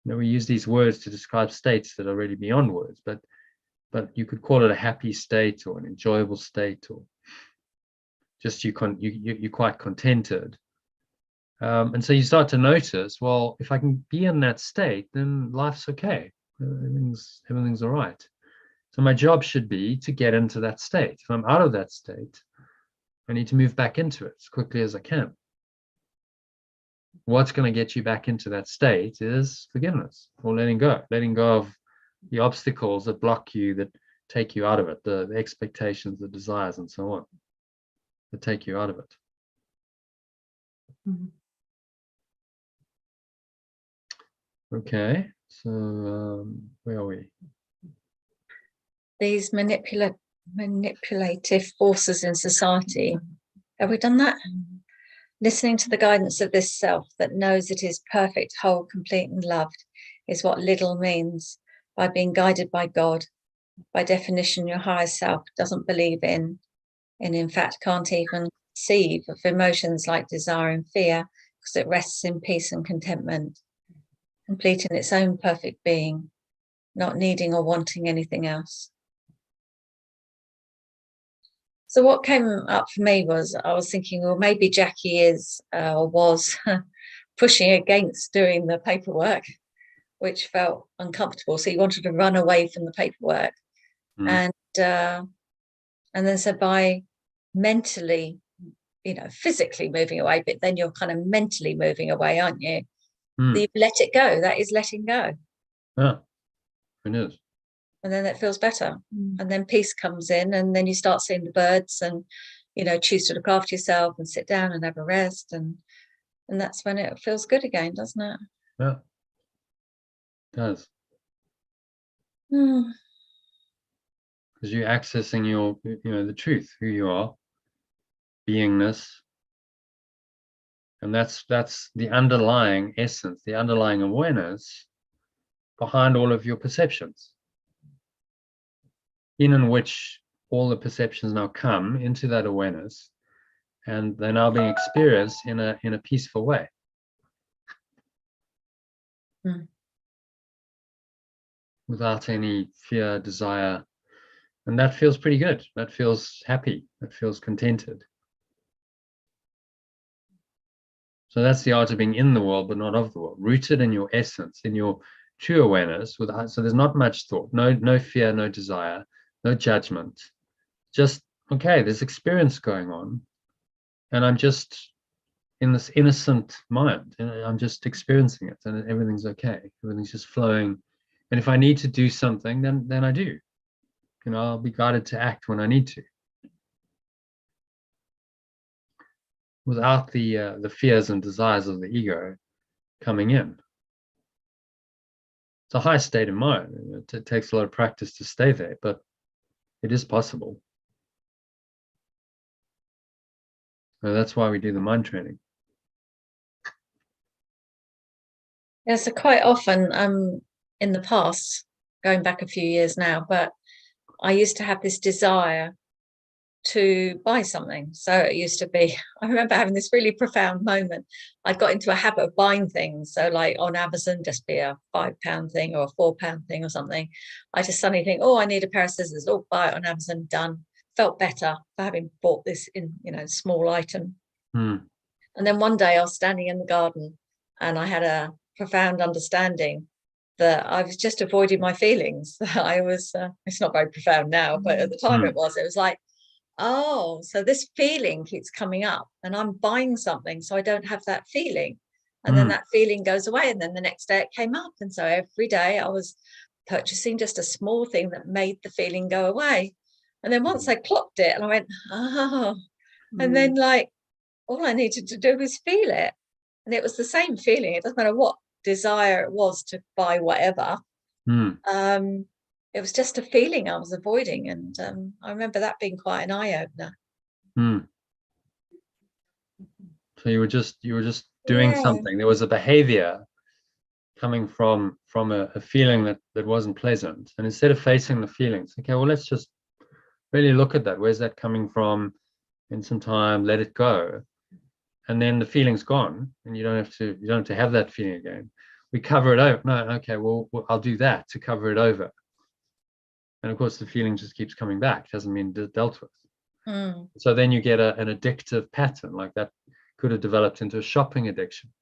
You know, we use these words to describe states that are really beyond words, but you could call it a happy state or an enjoyable state, or just you're quite contented. And so you start to notice, well, if I can be in that state, then life's okay. Everything's all right. So my job should be to get into that state. If I'm out of that state, I need to move back into it as quickly as I can. What's going to get you back into that state is forgiveness, or letting go of the obstacles that block you, that take you out of it, the expectations, the desires, and so on, that take you out of it. Okay, so where are we? These manipulative forces in society. Have we done that? Listening to the guidance of this self that knows it is perfect, whole, complete, and loved, is what little means. By being guided by God. By definition, your higher self doesn't believe in, and in fact can't even conceive of emotions like desire and fear, because it rests in peace and contentment, complete in its own perfect being, not needing or wanting anything else. So what came up for me was, I was thinking, well, maybe Jackie is or was pushing against doing the paperwork, which felt uncomfortable. So he wanted to run away from the paperwork. And then so by mentally, physically moving away, but then you're kind of mentally moving away, aren't you? You let it go. That is letting go. Yeah, it is. And then that feels better. And then peace comes in, and then you start seeing the birds and, choose to look after yourself and sit down and have a rest. And that's when it feels good again, doesn't it? Yeah, it does. Because you're accessing your, the truth, who you are, beingness. And that's the underlying essence, the underlying awareness behind all of your perceptions, in which all the perceptions now come into that awareness, and they're now being experienced in a peaceful way. Without any fear, desire. And that feels pretty good. That feels happy. That feels contented. So that's the art of being in the world, but not of the world. Rooted in your essence, in your true awareness. So there's not much thought, no fear, no desire, no judgment. Just, okay, there's experience going on. And I'm just in this innocent mind. And I'm just experiencing it, and everything's okay. Everything's just flowing. And if I need to do something, then I do. I'll be guided to act when I need to. Without the fears and desires of the ego coming in. It's a high state of mind. It takes a lot of practice to stay there, but it is possible. And that's why we do the mind training. Yeah, so quite often, in the past, going back a few years now, but I used to have this desire to buy something. So it used to be, I remember having this really profound moment. I got into a habit of buying things. So like on Amazon, just be a £5 thing or a £4 thing or something. I just suddenly think, oh, I need a pair of scissors. Oh, buy it on Amazon, done. Felt better for having bought this in, small item. And then one day I was standing in the garden and I had a profound understanding that I was just avoiding my feelings. I was, it's not very profound now, but at the time it was like, oh, so this feeling keeps coming up and I'm buying something so I don't have that feeling. And then that feeling goes away. And then the next day it came up. And so every day I was purchasing just a small thing that made the feeling go away. And then once I clocked it and I went, oh, and then like all I needed to do was feel it. And it was the same feeling. It doesn't matter what desire it was to buy whatever. It was just a feeling I was avoiding, and I remember that being quite an eye-opener. So you were just doing something. There was a behavior coming from a feeling that wasn't pleasant, and instead of facing the feelings, okay, well, let's just really look at that. Where's that coming from? In some time, let it go, and then the feeling's gone, and you don't have to have that feeling again. We cover it over. No, okay, well, I'll do that to cover it over. And of course, the feeling just keeps coming back. It hasn't been dealt with. So then you get an addictive pattern like that. Could have developed into a shopping addiction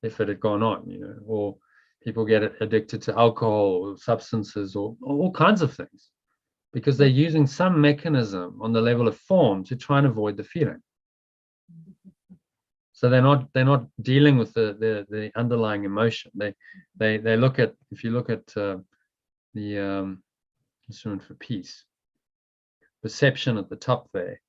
if it had gone on, or people get addicted to alcohol or substances or all kinds of things, because they're using some mechanism on the level of form to try and avoid the feeling. So they're not dealing with the underlying emotion. They look at, if you look at the Instrument for Peace, perception at the top there,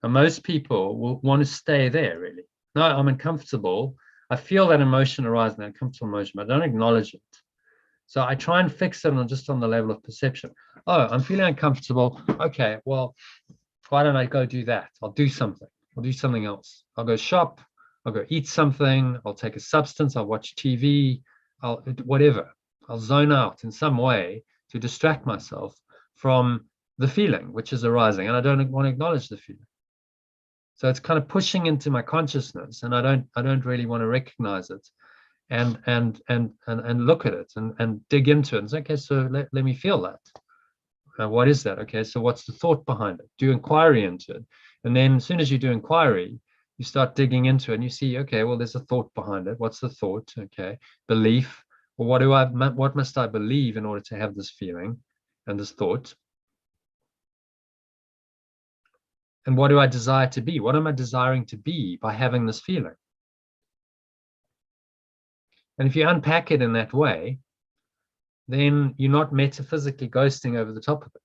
and most people will want to stay there. Really, no, I'm uncomfortable. I feel that emotion arise, that uncomfortable emotion, but I don't acknowledge it. So I try and fix it on the level of perception. Oh, I'm feeling uncomfortable. Okay, well, why don't I go do that? I'll do something. I'll do something else. I'll go shop. I'll go eat something. I'll take a substance. I'll watch TV. I'll zone out in some way to distract myself from the feeling which is arising, and I don't want to acknowledge the feeling. So it's kind of pushing into my consciousness, and I don't really want to recognize it and look at it and dig into it and say, okay, so let me feel that. What is that? Okay, so what's the thought behind it? Do inquiry into it. And then as soon as you do inquiry, you start digging into it and you see, okay, well, there's a thought behind it. What's the thought? Okay, belief. Well, what must I believe in order to have this feeling and this thought? And what do I desire to be? What am I desiring to be by having this feeling? And if you unpack it in that way, then you're not metaphysically ghosting over the top of it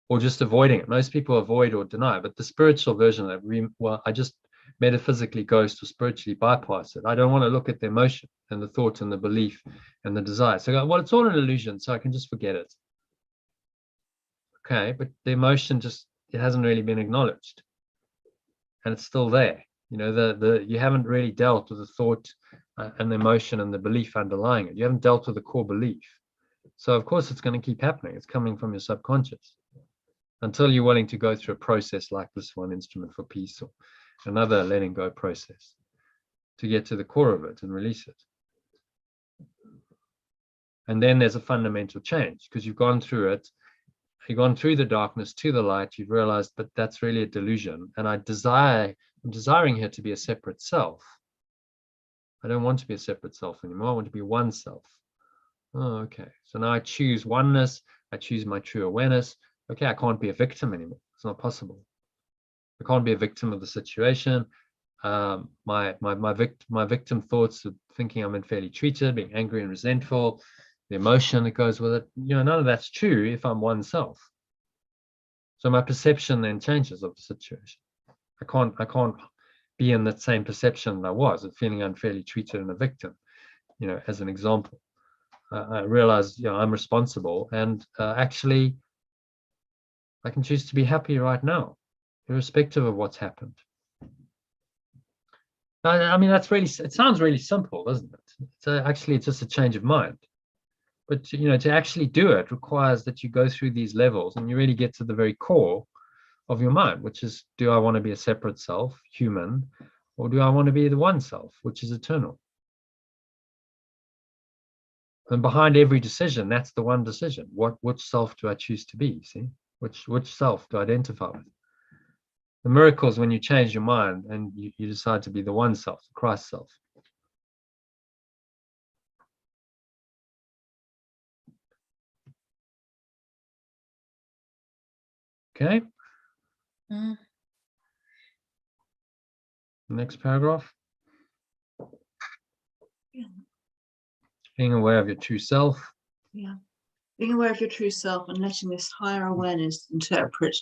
or just avoiding it. Most people avoid or deny, but the spiritual version of that, I just metaphysically ghost or spiritually bypass it. I don't want to look at the emotion and the thought and the belief and the desire. So I go, well, it's all an illusion, so I can just forget it. Okay, but the emotion it hasn't really been acknowledged, and it's still there. You know, you haven't really dealt with the thought and the emotion and the belief underlying it. You haven't dealt with the core belief. So of course it's going to keep happening. It's coming from your subconscious until you're willing to go through a process like this one, Instrument for Peace, or another letting go process to get to the core of it and release it. And then there's a fundamental change because you've gone through it. You've gone through the darkness to the light. You've realized, but that's really a delusion. And I'm desiring here to be a separate self. I don't want to be a separate self anymore. I want to be one self. Oh, okay. So now I choose oneness. I choose my true awareness. Okay, I can't be a victim anymore. It's not possible. I can't be a victim of the situation. My victim thoughts of thinking I'm unfairly treated, being angry and resentful, the emotion that goes with it. You know, none of that's true if I'm oneself. So my perception then changes of the situation. I can't be in that same perception that I was of feeling unfairly treated and a victim. You know, as an example, I realized, you know, I'm responsible, and actually, I can choose to be happy right now, irrespective of what's happened. I mean, it sounds really simple, doesn't it? Actually, it's just a change of mind. But, you know, to actually do it requires that you go through these levels and you really get to the very core of your mind, which is, do I want to be a separate self, human, or do I want to be the one self, which is eternal? And behind every decision, that's the one decision. Which self do I choose to be? See, which self do I identify with? The miracle is when you change your mind and you decide to be the one self, the Christ self. Okay. Mm. Next paragraph. Yeah. Being aware of your true self. Yeah. Being aware of your true self and letting this higher awareness interpret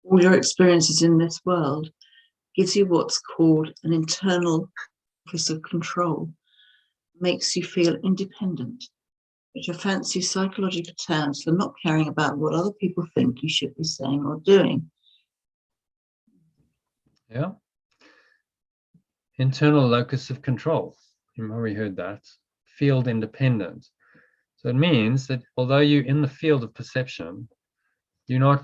all your experiences in this world gives you what's called an internal locus of control, makes you feel independent, which are fancy psychological terms for not caring about what other people think you should be saying or doing. Yeah. Internal locus of control. You've already heard that. Field independent. So it means that although you're in the field of perception, you're not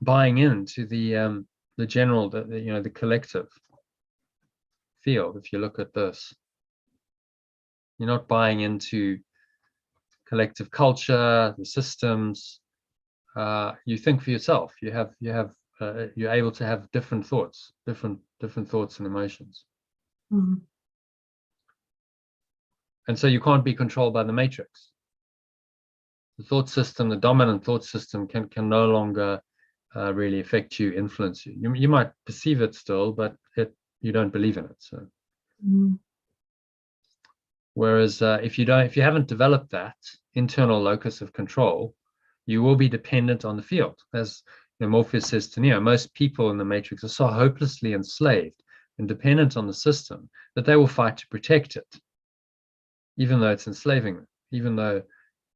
buying into the general, the collective field. If you look at this, you're not buying into collective culture, the systems. You think for yourself. You're able to have different thoughts, different thoughts and emotions. Mm-hmm. And so you can't be controlled by the matrix. The thought system, the dominant thought system can no longer really affect you, influence you. You might perceive it still, but you don't believe in it. So, whereas if you haven't developed that internal locus of control, you will be dependent on the field. As Morpheus says to Neo, most people in the matrix are so hopelessly enslaved and dependent on the system that they will fight to protect it, even though it's enslaving them. Even though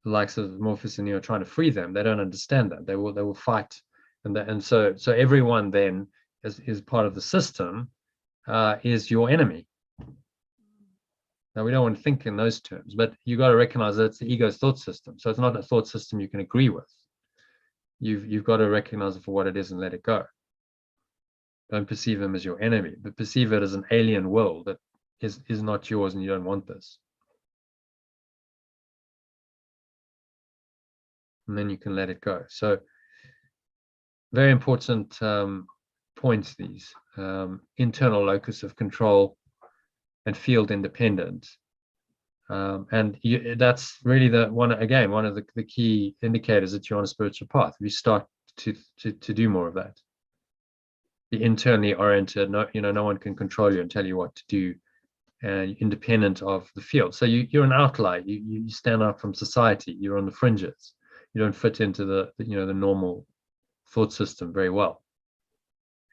the likes of Morpheus and Neo are trying to free them, they don't understand that. They will fight, and so everyone then is part of the system, is your enemy. Now, we don't want to think in those terms, but you got to recognize that it's the ego's thought system. So it's not a thought system you can agree with. You've got to recognize it for what it is and let it go. Don't perceive them as your enemy, but perceive it as an alien will that is not yours, and you don't want this. And then you can let it go. So very important points, these. Internal locus of control and field independence. That's really one of the key indicators that you're on a spiritual path. If you start to do more of that. Be internally oriented. No one can control you and tell you what to do, and independent of the field. So you're an outlier. You stand out from society. You're on the fringes. You don't fit into the normal thought system very well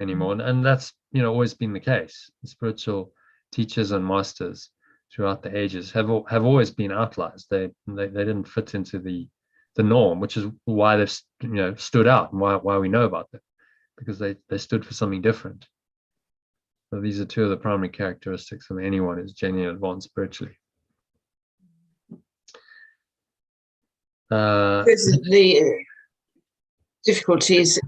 anymore. And that's always been the case. The spiritual teachers and masters throughout the ages have always been outliers. They didn't fit into the norm, which is why they've stood out, and why we know about them, because they stood for something different. So these are two of the primary characteristics of anyone who's genuinely advanced spiritually. The difficulties,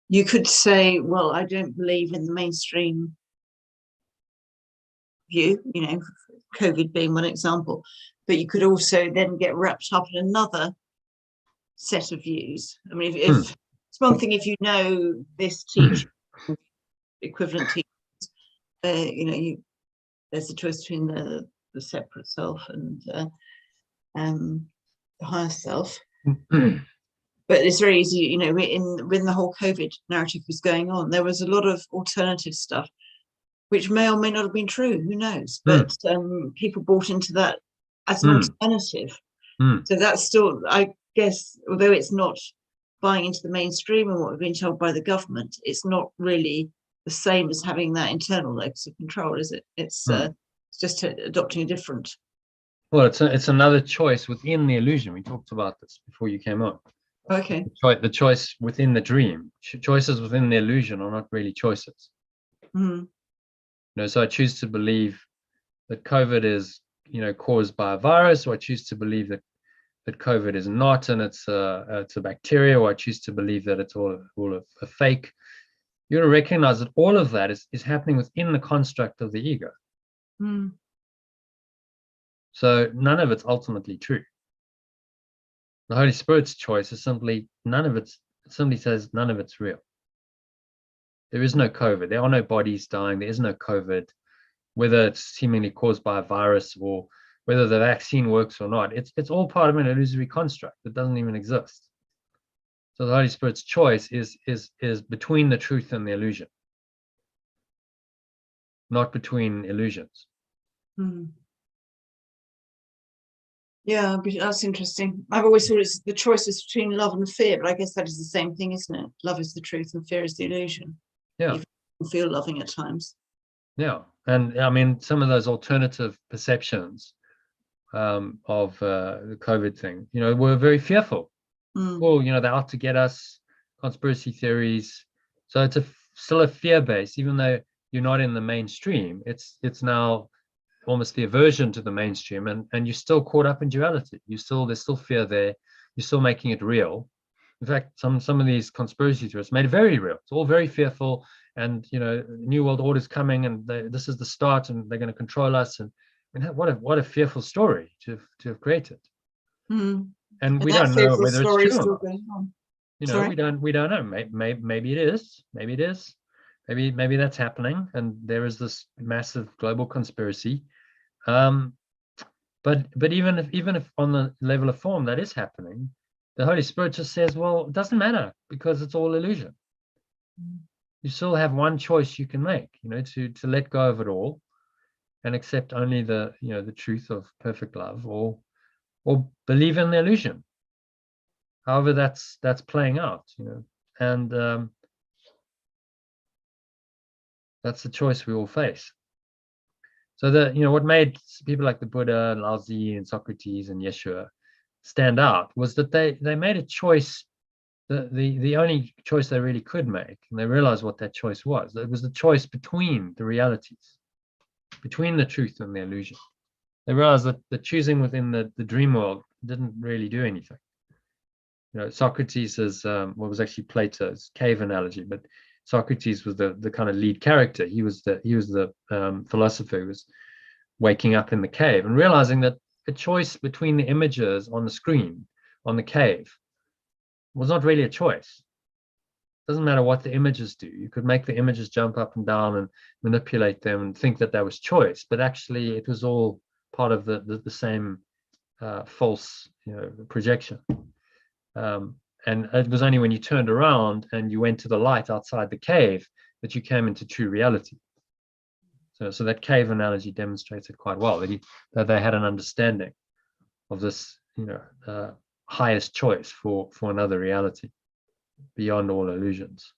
you could say, well, I don't believe in the mainstream view, COVID being one example, but you could also then get wrapped up in another set of views. I mean, if it's one thing if you know this teacher, equivalent teachers, there's a choice between the separate self and the higher self. But it's very easy, when the whole COVID narrative was going on, there was a lot of alternative stuff, which may or may not have been true, who knows? But people bought into that as an alternative. So that's still, I guess, although it's not buying into the mainstream and what we're being told by the government, it's not really the same as having that internal locus of control, is it? It's just adopting a different. Well, it's another choice within the illusion. We talked about this before you came on. Okay. The choice within the dream. Choices within the illusion are not really choices. So I choose to believe that COVID is, caused by a virus, or I choose to believe that COVID is not, and it's a bacteria, or I choose to believe that it's all a fake. You got to recognize that all of that is happening within the construct of the ego. So none of it's ultimately true. The Holy Spirit's choice is simply somebody says none of it's real. There is no COVID. There are no bodies dying. There is no COVID, whether it's seemingly caused by a virus or whether the vaccine works or not. It's all part of an illusory construct that doesn't even exist. So the Holy Spirit's choice is between the truth and the illusion, not between illusions. Yeah, but that's interesting. I've always thought it's the choice is between love and fear, but I guess that is the same thing, isn't it? Love is the truth and fear is the illusion. Yeah. You can feel loving at times. Yeah. And I mean, some of those alternative perceptions of the COVID thing, were very fearful. Well, they're out to get us, conspiracy theories. So it's still a fear base, even though you're not in the mainstream. It's now almost the aversion to the mainstream, and you're still caught up in duality. There's still fear there. You're still making it real. In fact, some of these conspiracy theorists made it very real. It's all very fearful, and New World Order is coming, and this is the start, and they're going to control us. And I mean, what a fearful story to have created. And we don't know whether it's true or not. We don't know. Maybe it is. Maybe it is. Maybe that's happening, and there is this massive global conspiracy. But even if on the level of form that is happening, the Holy Spirit just says, well, it doesn't matter because it's all illusion. You still have one choice you can make, to let go of it all and accept only the truth of perfect love, or believe in the illusion. However that's playing out, and that's the choice we all face. So what made people like the Buddha, Lao Tzu, and Socrates and Yeshua stand out was that they made a choice, the only choice they really could make, and they realized what that choice was. It was the choice between the realities. between the truth and the illusion. They realized that the choosing within the dream world didn't really do anything. You know, Socrates is what was actually Plato's cave analogy, but Socrates was the kind of lead character. He was the philosopher who was waking up in the cave and realizing that a choice between the images on the screen on the cave was not really a choice. It doesn't matter what the images do. You could make the images jump up and down and manipulate them and think that that was choice, but actually it was all part of the same false, you know, projection. And it was only when you turned around and you went to the light outside the cave that you came into true reality. So that cave analogy demonstrates it quite well, that they had an understanding of this, you know, highest choice for another reality beyond all illusions.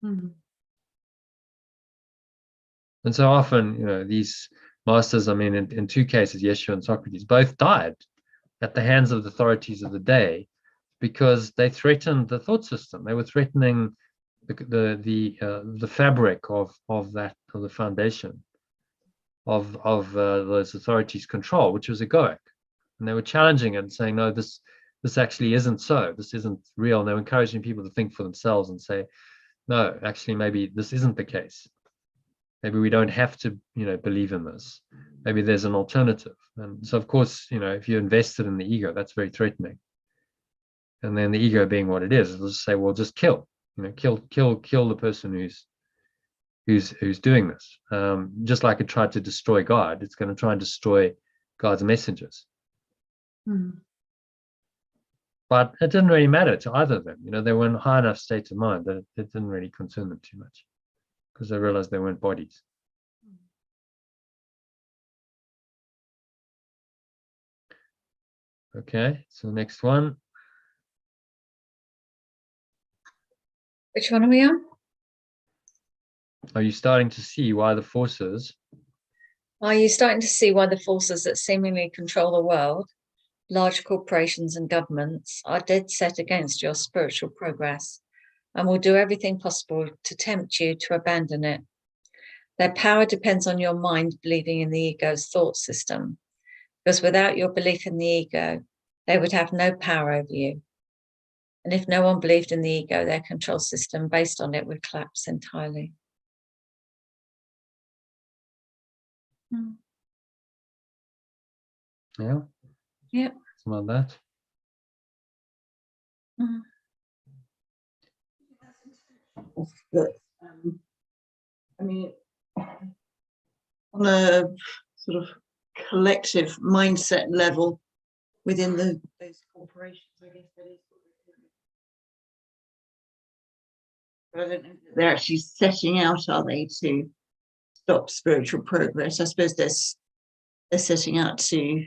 Mhm. And so often, you know, these masters, I mean, in two cases, Yeshua and Socrates, both died at the hands of the authorities of the day because they threatened the thought system. They were threatening the fabric of the foundation of those authorities' control, which was egoic, and they were challenging it and saying, no, this actually isn't so. This isn't real. And they were encouraging people to think for themselves and say, no, actually, maybe this isn't the case. Maybe we don't have to, you know, believe in this. Maybe there's an alternative. And so, of course, you know, if you're invested in the ego, that's very threatening. And then the ego being what it is, it'll just say, well, just kill. You know, kill the person who's doing this. Just like it tried to destroy God, it's going to try and destroy God's messengers. Mhm. But it didn't really matter to either of them. You know, they were in a high enough state of mind that it didn't really concern them too much because they realized they weren't bodies. Okay, so the next one. Which one are we on? Are you starting to see why the forces? Are you starting to see why the forces that seemingly control the world, large corporations and governments, are dead set against your spiritual progress and will do everything possible to tempt you to abandon it? Their power depends on your mind believing in the ego's thought system, because without your belief in the ego, they would have no power over you. And if no one believed in the ego, their control system based on it would collapse entirely. Yeah. Yeah. Something like that. Mhm. But, I mean, on a sort of collective mindset level within those corporations, I guess that is what they're doing. But I don't know that they're actually setting out, are they, to stop spiritual progress? I suppose they're setting out to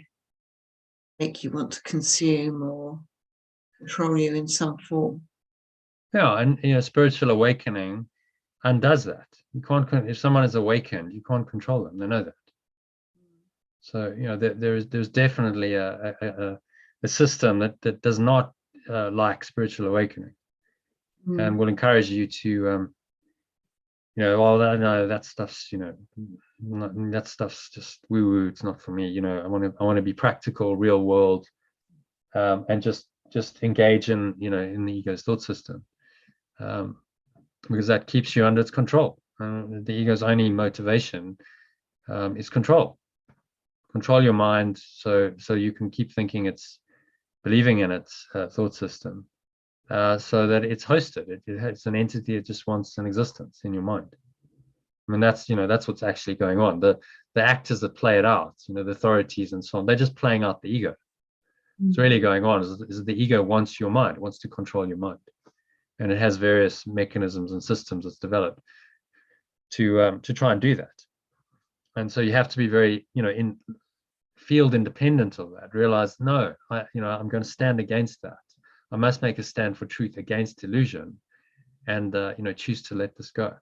make you want to consume or control you in some form. Yeah, and you know, spiritual awakening undoes that. You can't, if someone is awakened, you can't control them. They know that. So you know, there's definitely a system that does not like spiritual awakening, and will encourage you to, you know, well, no, that stuff's, you know, that stuff's just woo woo. It's not for me. You know, I want to be practical, real world, and just engage in, you know, in the ego's thought system. Because that keeps you under its control. The ego's only motivation is control. Control your mind so you can keep thinking it's believing in its thought system, so that it's hosted. It's an entity that just wants an existence in your mind. I mean, that's, you know, that's what's actually going on. The actors that play it out, you know, the authorities and so on, they're just playing out the ego. What's really going on is the ego wants your mind, wants to control your mind. And it has various mechanisms and systems that's developed to try and do that. And so you have to be very, you know, in field independent of that. Realize, no, I'm going to stand against that. I must make a stand for truth against illusion, and you know, choose to let this go.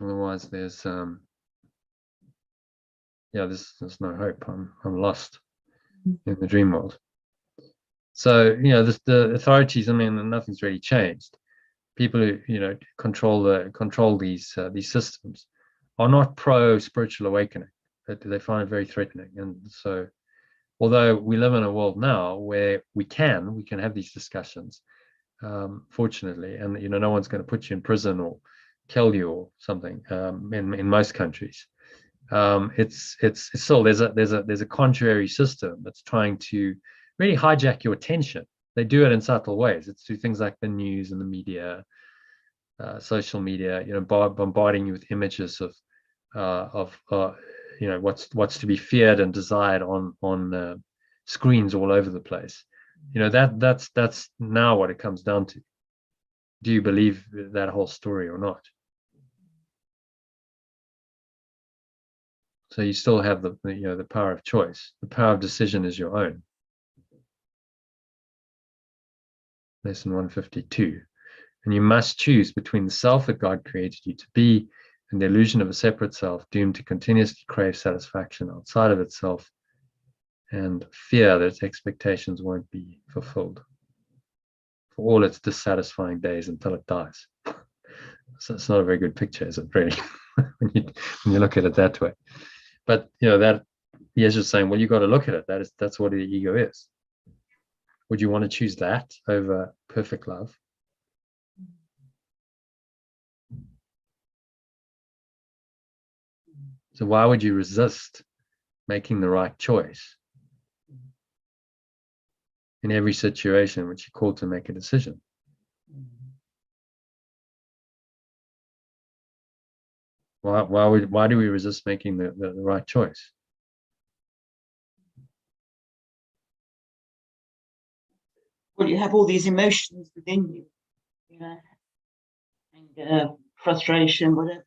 Otherwise, there's there's no hope. I'm lost in the dream world. So, you know, the authorities, I mean, nothing's really changed. people who, you know, control these systems are not pro spiritual awakening. They find it very threatening. And so, although we live in a world now where we can have these discussions, fortunately, and, you know, no one's going to put you in prison or kill you or something, in most countries. It's still, there's a contrary system that's trying to really hijack your attention. They do it in subtle ways. It's through things like the news and the media, social media, you know, bombarding you with images of you know, what's to be feared and desired on screens all over the place. You know, that's now what it comes down to. Do you believe that whole story or not? So you still have the, you know, the power of choice. The power of decision is your own. Lesson 152. And you must choose between the self that God created you to be and the illusion of a separate self doomed to continuously crave satisfaction outside of itself and fear that its expectations won't be fulfilled for all its dissatisfying days until it dies. So it's not a very good picture, is it, really? when you look at it that way. But, you know, that Yeshua's saying, well, you got to look at it. That's what the ego is. Would you want to choose that over perfect love? So why would you resist making the right choice in every situation in which you're called to make a decision? Why do we resist making the right choice? Well, you have all these emotions within you, you know, anger, frustration, whatever.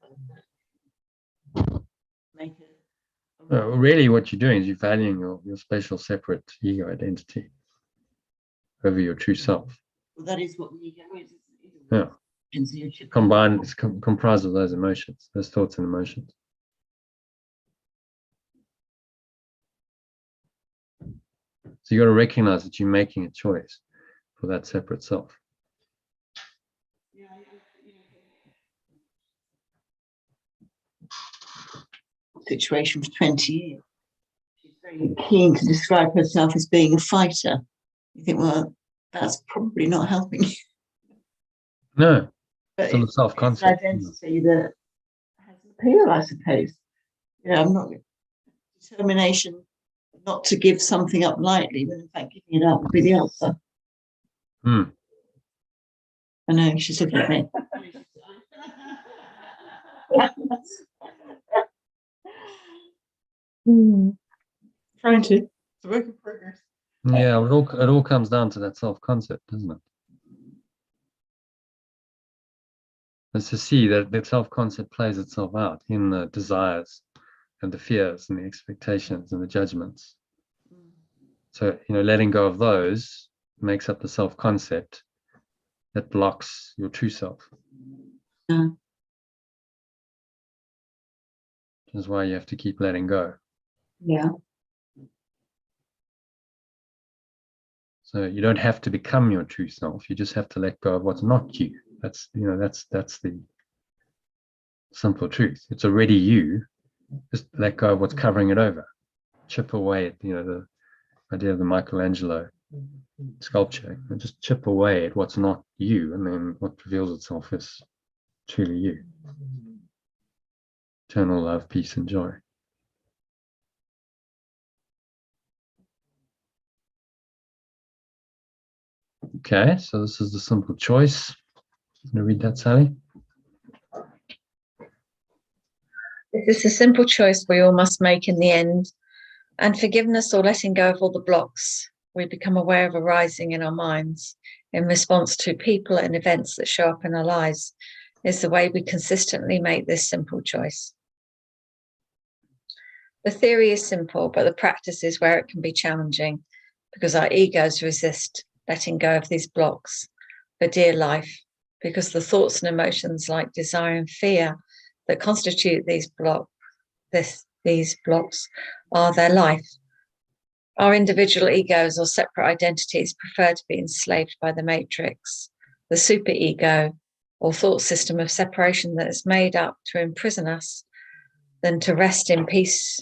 Make it. Really, what you're doing is you're valuing your special, separate ego identity over your true self. Well, that is what the ego is. Yeah. Combined, it's comprised of those emotions, those thoughts and emotions. So you got to recognize that you're making a choice for that separate self. Situation for 20 years. She's very keen to describe herself as being a fighter. You think, well, that's probably not helping you. No, But it's a self-concept. It's identity that has appeal, I suppose. You know, I'm not determination not to give something up lightly, but in fact, giving it up would be the answer. Hmm. I know, she's looking at me. Trying to. It's a work in progress. Yeah, it all comes down to that self-concept, doesn't it? It's to see that the self-concept plays itself out in the desires and the fears and the expectations and the judgments. So, you know, letting go of those makes up the self-concept that blocks your true self. Yeah. Which is why you have to keep letting go. Yeah. So you don't have to become your true self. You just have to let go of what's not you. That's, you know, that's the simple truth. It's already you. Just let go of what's covering it over. Chip away at, you know, the idea of the Michelangelo sculpture, and just chip away at what's not you, and then what reveals itself is truly you. Eternal love, peace, and joy. Okay, so this is the simple choice. Can you read that, Sally? This is a simple choice we all must make in the end, and forgiveness or letting go of all the blocks we become aware of arising in our minds in response to people and events that show up in our lives is the way we consistently make this simple choice. The theory is simple, but the practice is where it can be challenging because our egos resist letting go of these blocks for dear life, because the thoughts and emotions like desire and fear that constitute these blocks are their life. Our individual egos or separate identities prefer to be enslaved by the matrix, the superego, or thought system of separation that is made up to imprison us than to rest in peace,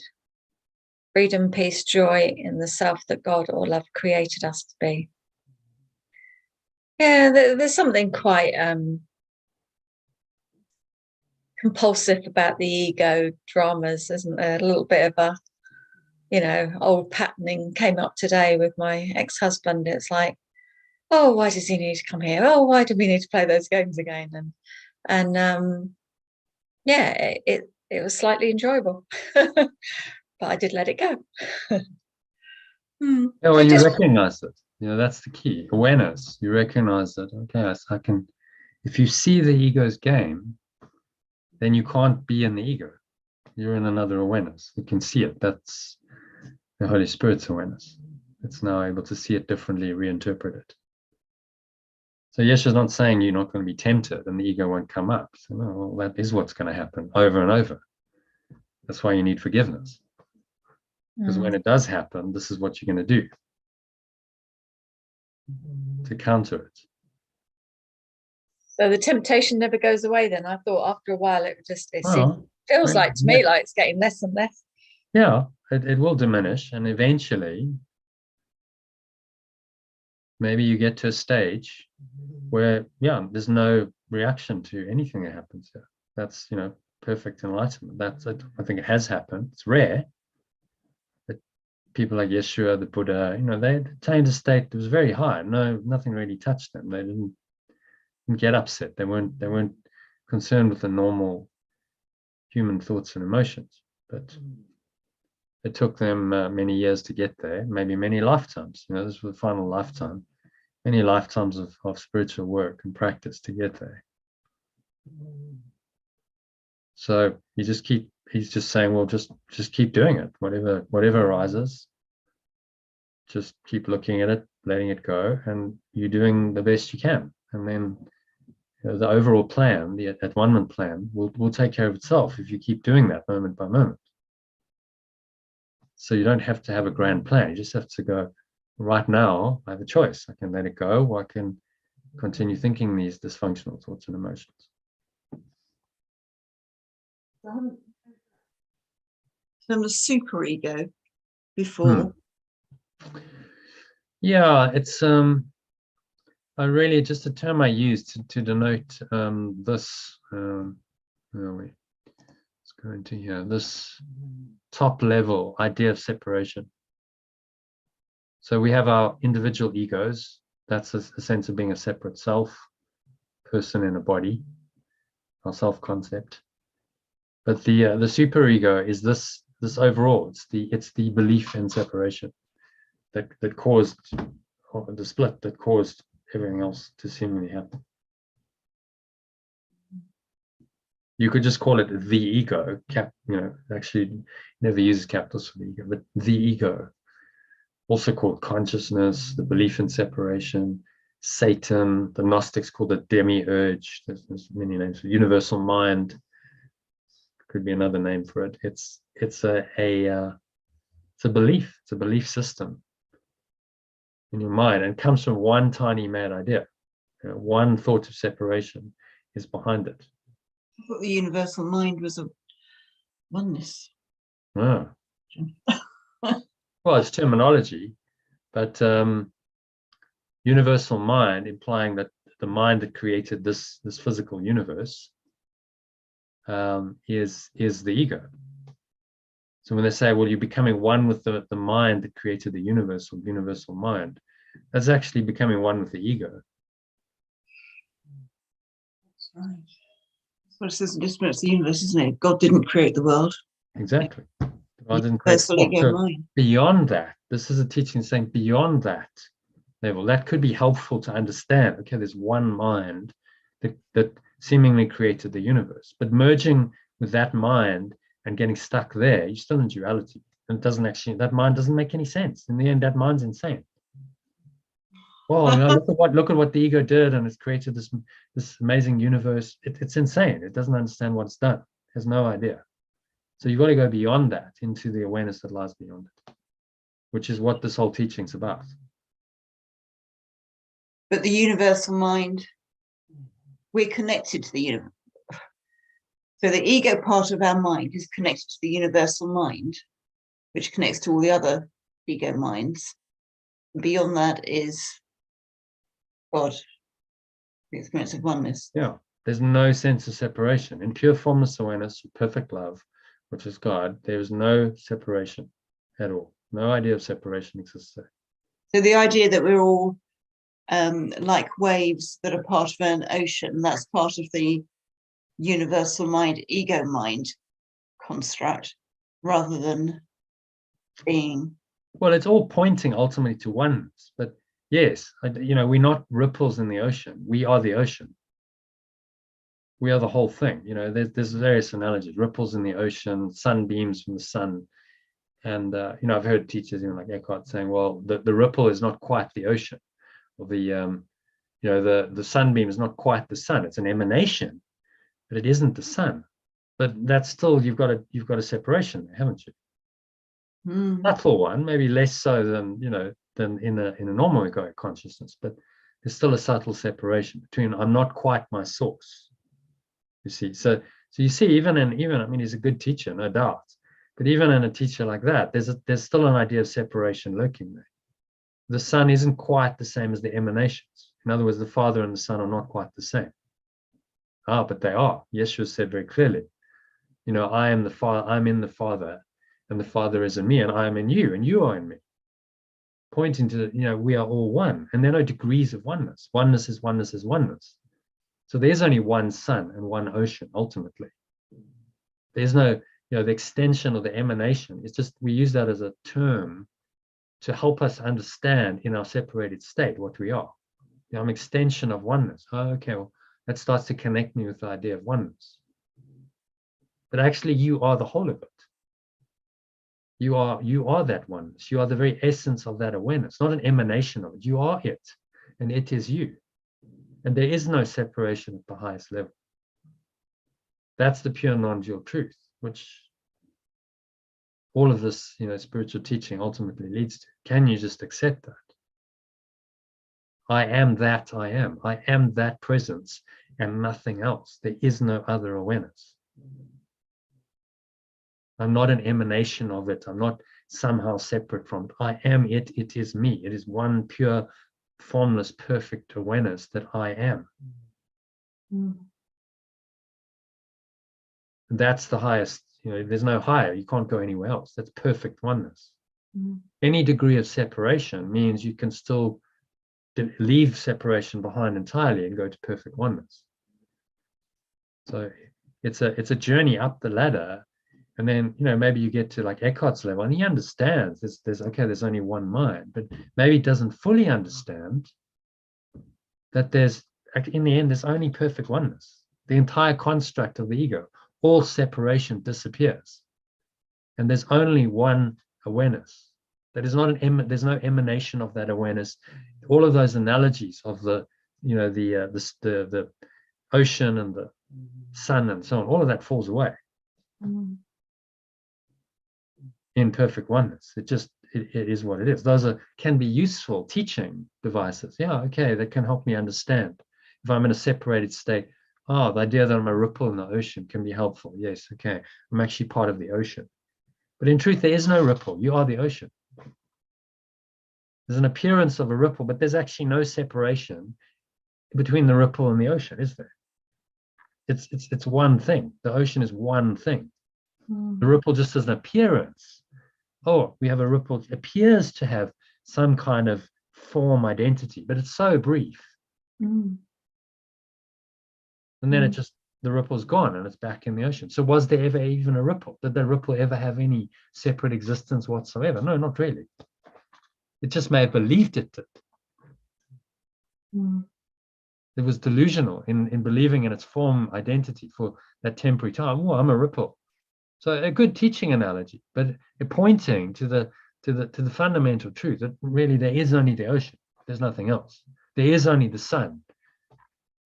freedom, peace, joy in the self that God or love created us to be. Yeah, there's something quite compulsive about the ego dramas, isn't there? A little bit of a, old patterning came up today with my ex-husband. It's like, oh, why does he need to come here? Oh, why do we need to play those games again? And yeah, it was slightly enjoyable, but I did let it go. Yeah, well, I you just- recognize it. That's the key. Awareness. You recognize that. Okay, I can. If you see the ego's game, then you can't be in the ego. You're in another awareness. You can see it. That's the Holy Spirit's awareness. It's now able to see it differently, reinterpret it. So Yeshua's not saying you're not going to be tempted and the ego won't come up. So no, well, that is what's going to happen over and over. That's why you need forgiveness. Because when it does happen, this is what you're going to do to counter it. So the temptation never goes away then. I thought after a while it Well, feels like to me like it's getting less and less. yeah, it will diminish, and eventually maybe you get to a stage where, yeah, there's no reaction to anything that happens here. That's, perfect enlightenment. That's it. I think it has happened. It's rare. But people like Yeshua, the Buddha, they attained a state that was very high. Nothing really touched them. They didn't get upset. They weren't concerned with the normal human thoughts and emotions. But it took them many years to get there, maybe many lifetimes. This was the final lifetime, many lifetimes of spiritual work and practice to get there. So he's just saying, well, just keep doing it. Whatever arises, just keep looking at it, letting it go, and you're doing the best you can. And then the overall plan, the at-one-ment plan, will take care of itself if you keep doing that moment by moment. So you don't have to have a grand plan. You just have to go, right now, I have a choice. I can let it go, or I can continue thinking these dysfunctional thoughts and emotions. From the superego before. Yeah, it's I really just a term I use to denote this. Where are we? Let's go into here. This top level idea of separation. So we have our individual egos. That's a sense of being a separate self, person in a body, our self-concept. But the superego is this overall. It's the belief in separation that caused the split, that caused everything else to seemingly happen. You could just call it the ego. Actually never uses capitals for the ego, but the ego, also called consciousness, the belief in separation, Satan. The Gnostics called it demiurge. There's many names. Universal mind could be another name for it. It's a belief. It's a belief system in your mind, and comes from one tiny mad idea. One thought of separation is behind it. I thought the universal mind was a oneness. Oh. Well, it's terminology, but universal mind implying that the mind that created this physical universe is the ego. So when they say, well, you're becoming one with the mind that created the universe, or universal mind, that's actually becoming one with the ego. That's right. That's what it says in Disciplines of the Universe, isn't it? God didn't create the world. Exactly. God didn't create Universal the world. ego So mind. beyond that, this is a teaching saying beyond that level, that could be helpful to understand. Okay, there's one mind that seemingly created the universe, but merging with that mind and getting stuck there, you're still in duality. And it doesn't actually, that mind doesn't make any sense. In the end, that mind's insane. Well, look at what the ego did, and it's created this amazing universe. It's insane. It doesn't understand what it's done. It has no idea. So you've got to go beyond that into the awareness that lies beyond it, which is what this whole teaching's about. But the universal mind we're connected to the universe. So the ego part of our mind is connected to the universal mind, which connects to all the other ego minds. Beyond that is God, the experience of oneness. Yeah, there's no sense of separation. In pure formless awareness, perfect love, which is God, there is no separation at all. No idea of separation exists there. So the idea that we're all like waves that are part of an ocean, that's part of the universal mind, ego mind construct, rather than being. Well, it's all pointing ultimately to oneness. But yes, we're not ripples in the ocean. We are the ocean. We are the whole thing. There's various analogies. Ripples in the ocean, sunbeams from the sun. And, I've heard teachers, like Eckhart, saying, well, the ripple is not quite the ocean. Or the sunbeam is not quite the sun. It's an emanation, but it isn't the sun. But that's still, you've got a separation there, haven't you? Subtle one, maybe less so than in a normal egoic consciousness, but there's still a subtle separation between I'm not quite my source. You see, so you see, even he's a good teacher, no doubt, but even in a teacher like that, there's still an idea of separation lurking there. The sun isn't quite the same as the emanations. In other words, the Father and the Son are not quite the same. But they are. Yeshua said very clearly, I am the Father, I'm in the Father, and the Father is in me, and I am in you, and you are in me. Pointing to, we are all one, and there are no degrees of oneness. Oneness is oneness is oneness. So there's only one sun and one ocean, ultimately. There's no, the extension or the emanation. It's just, we use that as a term to help us understand in our separated state what we are. I'm an extension of oneness. Okay, well, that starts to connect me with the idea of oneness. But actually, you are the whole of it. You are that oneness. You are the very essence of that awareness, not an emanation of it. You are it, and it is you. And there is no separation at the highest level. That's the pure non-dual truth, which all of this, spiritual teaching ultimately leads to. Can you just accept that? I am that I am. I am that presence and nothing else. There is no other awareness. I'm not an emanation of it. I'm not somehow separate from it. I am it. It is me. It is one pure, formless, perfect awareness that I am. That's the highest. There's no higher. You can't go anywhere else. That's perfect oneness. Any degree of separation means you can still leave separation behind entirely and go to perfect oneness. So it's a journey up the ladder. And then, maybe you get to like Eckhart's level and he understands there's only one mind, but maybe he doesn't fully understand that in the end, there's only perfect oneness. The entire construct of the ego, all separation disappears. And there's only one awareness. That is not there's no emanation of that awareness. All of those analogies of the ocean and the sun and so on, all of that falls away. In perfect oneness. It is what it is. Those can be useful teaching devices. Yeah, okay, that can help me understand. If I'm in a separated state, the idea that I'm a ripple in the ocean can be helpful. Yes, okay, I'm actually part of the ocean. But in truth, there is no ripple. You are the ocean. There's an appearance of a ripple, but there's actually no separation between the ripple and the ocean, is there? It's one thing. The ocean is one thing. The ripple just has an appearance. We have a ripple. It appears to have some kind of form identity, but it's so brief. And then the ripple's gone and it's back in the ocean. So was there ever even a ripple? Did the ripple ever have any separate existence whatsoever? No, not really. It just may have believed it did. It was delusional in believing in its form identity for that temporary time. I'm a ripple. So a good teaching analogy, but pointing to the fundamental truth that really there is only the ocean. There's nothing else. There is only the sun.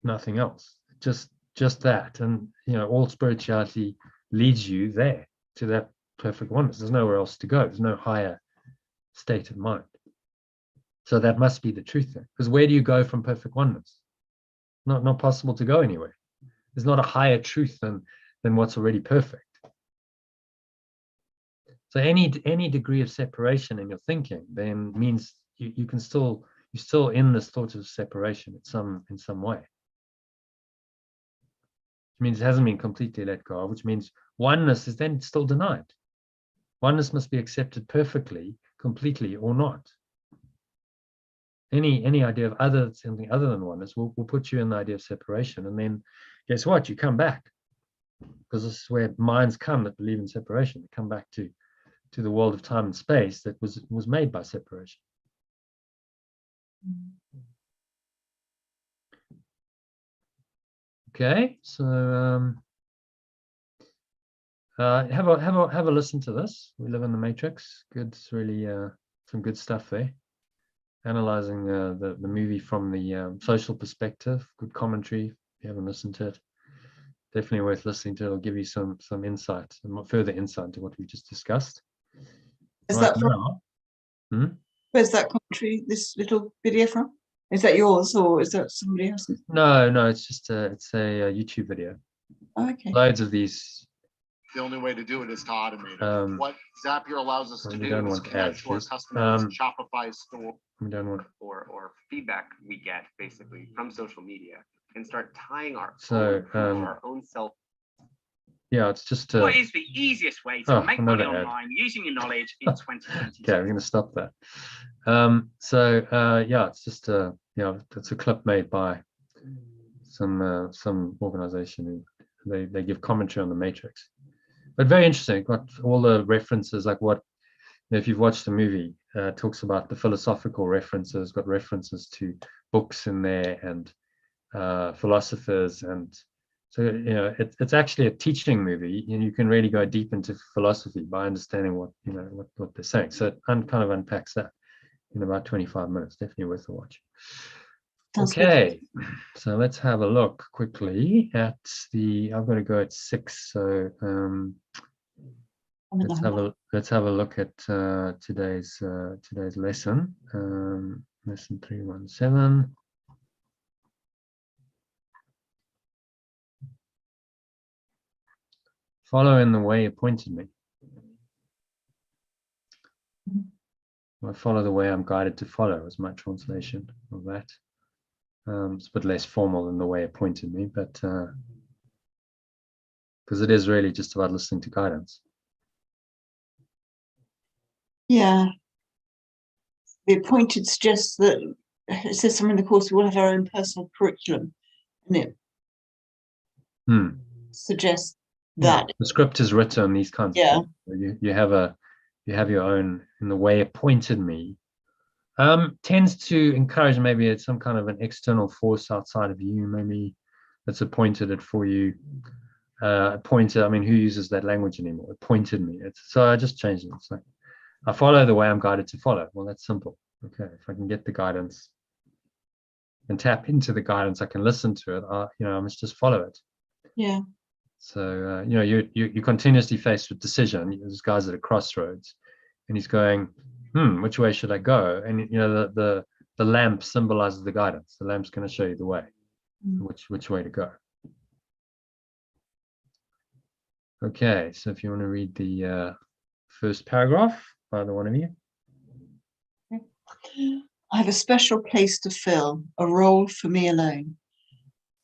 Nothing else. Just that. And all spirituality leads you there to that perfect oneness. There's nowhere else to go. There's no higher state of mind. So that must be the truth there. Because where do you go from perfect oneness? not possible to go anywhere. There's not a higher truth than what's already perfect. So any degree of separation in your thinking then means you're still in this thought of separation in some way. Which means it hasn't been completely let go of, which means oneness is then still denied. Oneness must be accepted perfectly, completely, or not. Any idea of something other than oneness will put you in the idea of separation. And then guess what? You come back. Because this is where minds come that believe in separation. They come back to the world of time and space that was made by separation. Okay, so have a listen to this. We live in the Matrix. Good, it's really some good stuff there. Analyzing the movie from the social perspective. Good commentary. If you haven't listened to it, definitely worth listening to. It'll give you some insight, and further insight into what we just discussed. Is Right that from, now, where's that commentary, this little video from? Is that yours or is that somebody else's? no, it's just it's a YouTube video. Oh, okay. Loads of these. The only way to do it is to automate it. Um, What Zapier allows us to we do don't is want connect ads, to our please. customers' Shopify store We don't want. or feedback we get basically from social media and start tying our So, own proof or our own self. Yeah, it's just What is the easiest way to make money another ad. online using your knowledge in 2022? Okay, we're going to stop that. Yeah, it's just it's a clip made by some organization who they give commentary on the Matrix, but very interesting. Got all the references, like what, if you've watched the movie, it talks about the philosophical references, got references to books in there and philosophers, and so it's actually a teaching movie, and you can really go deep into philosophy by understanding what they're saying. So it kind of unpacks that in about 25 minutes. Definitely worth a watch. Sounds good. Okay, so let's have a look quickly at I've got to go at 6, so let's have a look at today's lesson, lesson 317. Follow in the way appointed me. I follow the way I'm guided to follow is my translation of that. It's a bit less formal than the way appointed me, but because it is really just about listening to guidance. Yeah. The appointed suggests that it says somewhere in the course we will have our own personal curriculum, and it suggests that the script is written, these kinds of things. You have your own in the way appointed me. Tends to encourage maybe it's some kind of an external force outside of you, maybe that's appointed it for you. Appointed, I mean, who uses that language anymore? Appointed me. So I just changed it. It's like, I follow the way I'm guided to follow. Well, that's simple. Okay, if I can get the guidance and tap into the guidance, I can listen to it. I must just follow it. Yeah. So you're continuously faced with decision. This guy's at a crossroads, and he's going, which way should I go? And the lamp symbolizes the guidance. The lamp's going to show you the way, which way to go. Okay, so if you want to read the first paragraph, either one of you. I have a special place to fill, a role for me alone.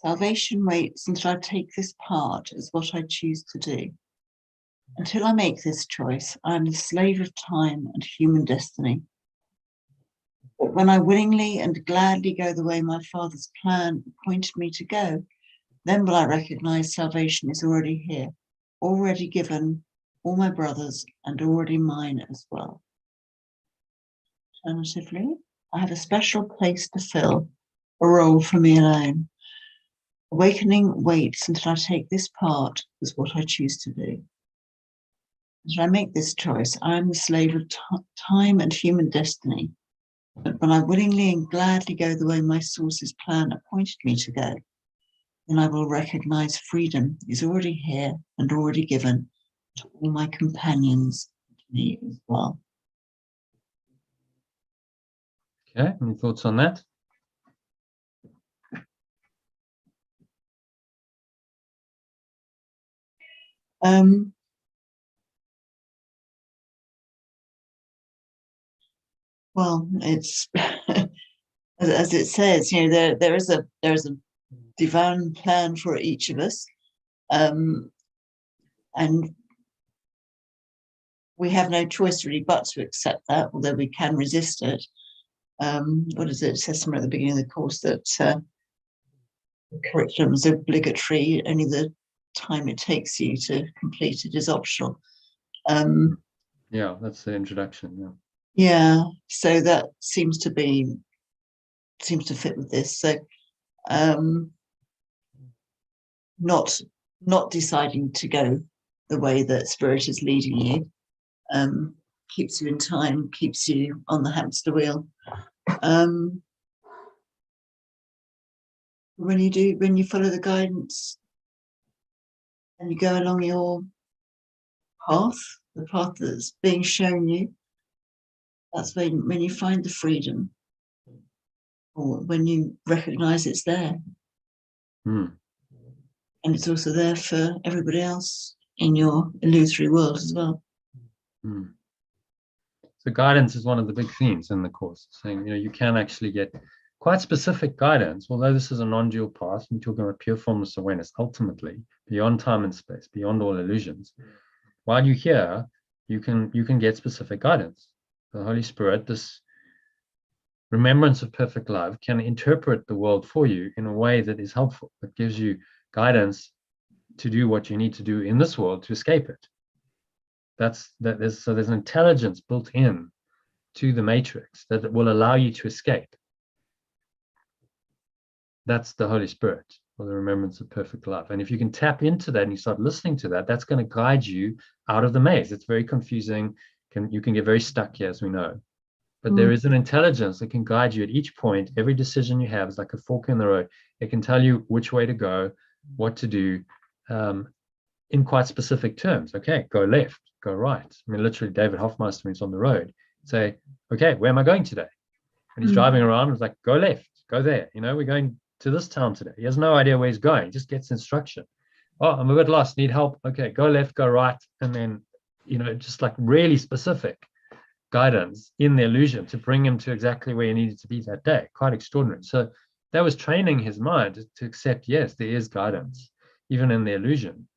Salvation waits until I take this part as what I choose to do. Until I make this choice, I am the slave of time and human destiny. But when I willingly and gladly go the way my Father's plan appointed me to go, then will I recognize salvation is already here, already given all my brothers and already mine as well. Alternatively, I have a special place to fill, a role for me alone. Awakening waits until I take this part as what I choose to do. Until I make this choice, I am the slave of time and human destiny. But when I willingly and gladly go the way my source's plan appointed me to go, then I will recognize freedom is already here and already given to all my companions and to me as well. Okay, any thoughts on that? Well, it's as it says, you know, there is a divine plan for each of us, and we have no choice really but to accept that, although we can resist it. What is it? It says somewhere at the beginning of the course that the curriculum is obligatory, only the time it takes you to complete it is optional. Yeah, that's the introduction. Yeah. Yeah, so that seems to fit with this. So not deciding to go the way that spirit is leading you keeps you in time, keeps you on the hamster wheel. When you follow the guidance and you go along your path, the path that's being shown you, that's when you find the freedom, or when you recognize it's there. Mm. And it's also there for everybody else in your illusory world as well. Mm. So guidance is one of the big themes in the course, saying, you know, you can actually get quite specific guidance, although this is a non-dual path. We're talking about pure formless awareness, ultimately, beyond time and space, beyond all illusions. While you're here, you can get specific guidance. The Holy Spirit, this remembrance of perfect love, can interpret the world for you in a way that is helpful, that gives you guidance to do what you need to do in this world to escape it. There's an intelligence built in to the matrix that will allow you to escape. That's the Holy Spirit, or the remembrance of perfect love. And if you can tap into that and you start listening to that, that's going to guide you out of the maze. It's very confusing. You can get very stuck here, as we know. But there is an intelligence that can guide you at each point. Every decision you have is like a fork in the road. It can tell you which way to go, what to do, in quite specific terms. Okay, go left, go right. I mean, literally, David Hoffmeister, when he's on the road, say, okay, where am I going today? And he's driving around, and it's like, go left, go there. You know, we're going to this town today. He has no idea where he's going. He just gets instruction. Oh, I'm a bit lost, need help. Okay, go left, go right. And then, you know, just like really specific guidance in the illusion to bring him to exactly where he needed to be that day. Quite extraordinary. So that was training his mind to accept, yes, there is guidance, even in the illusion.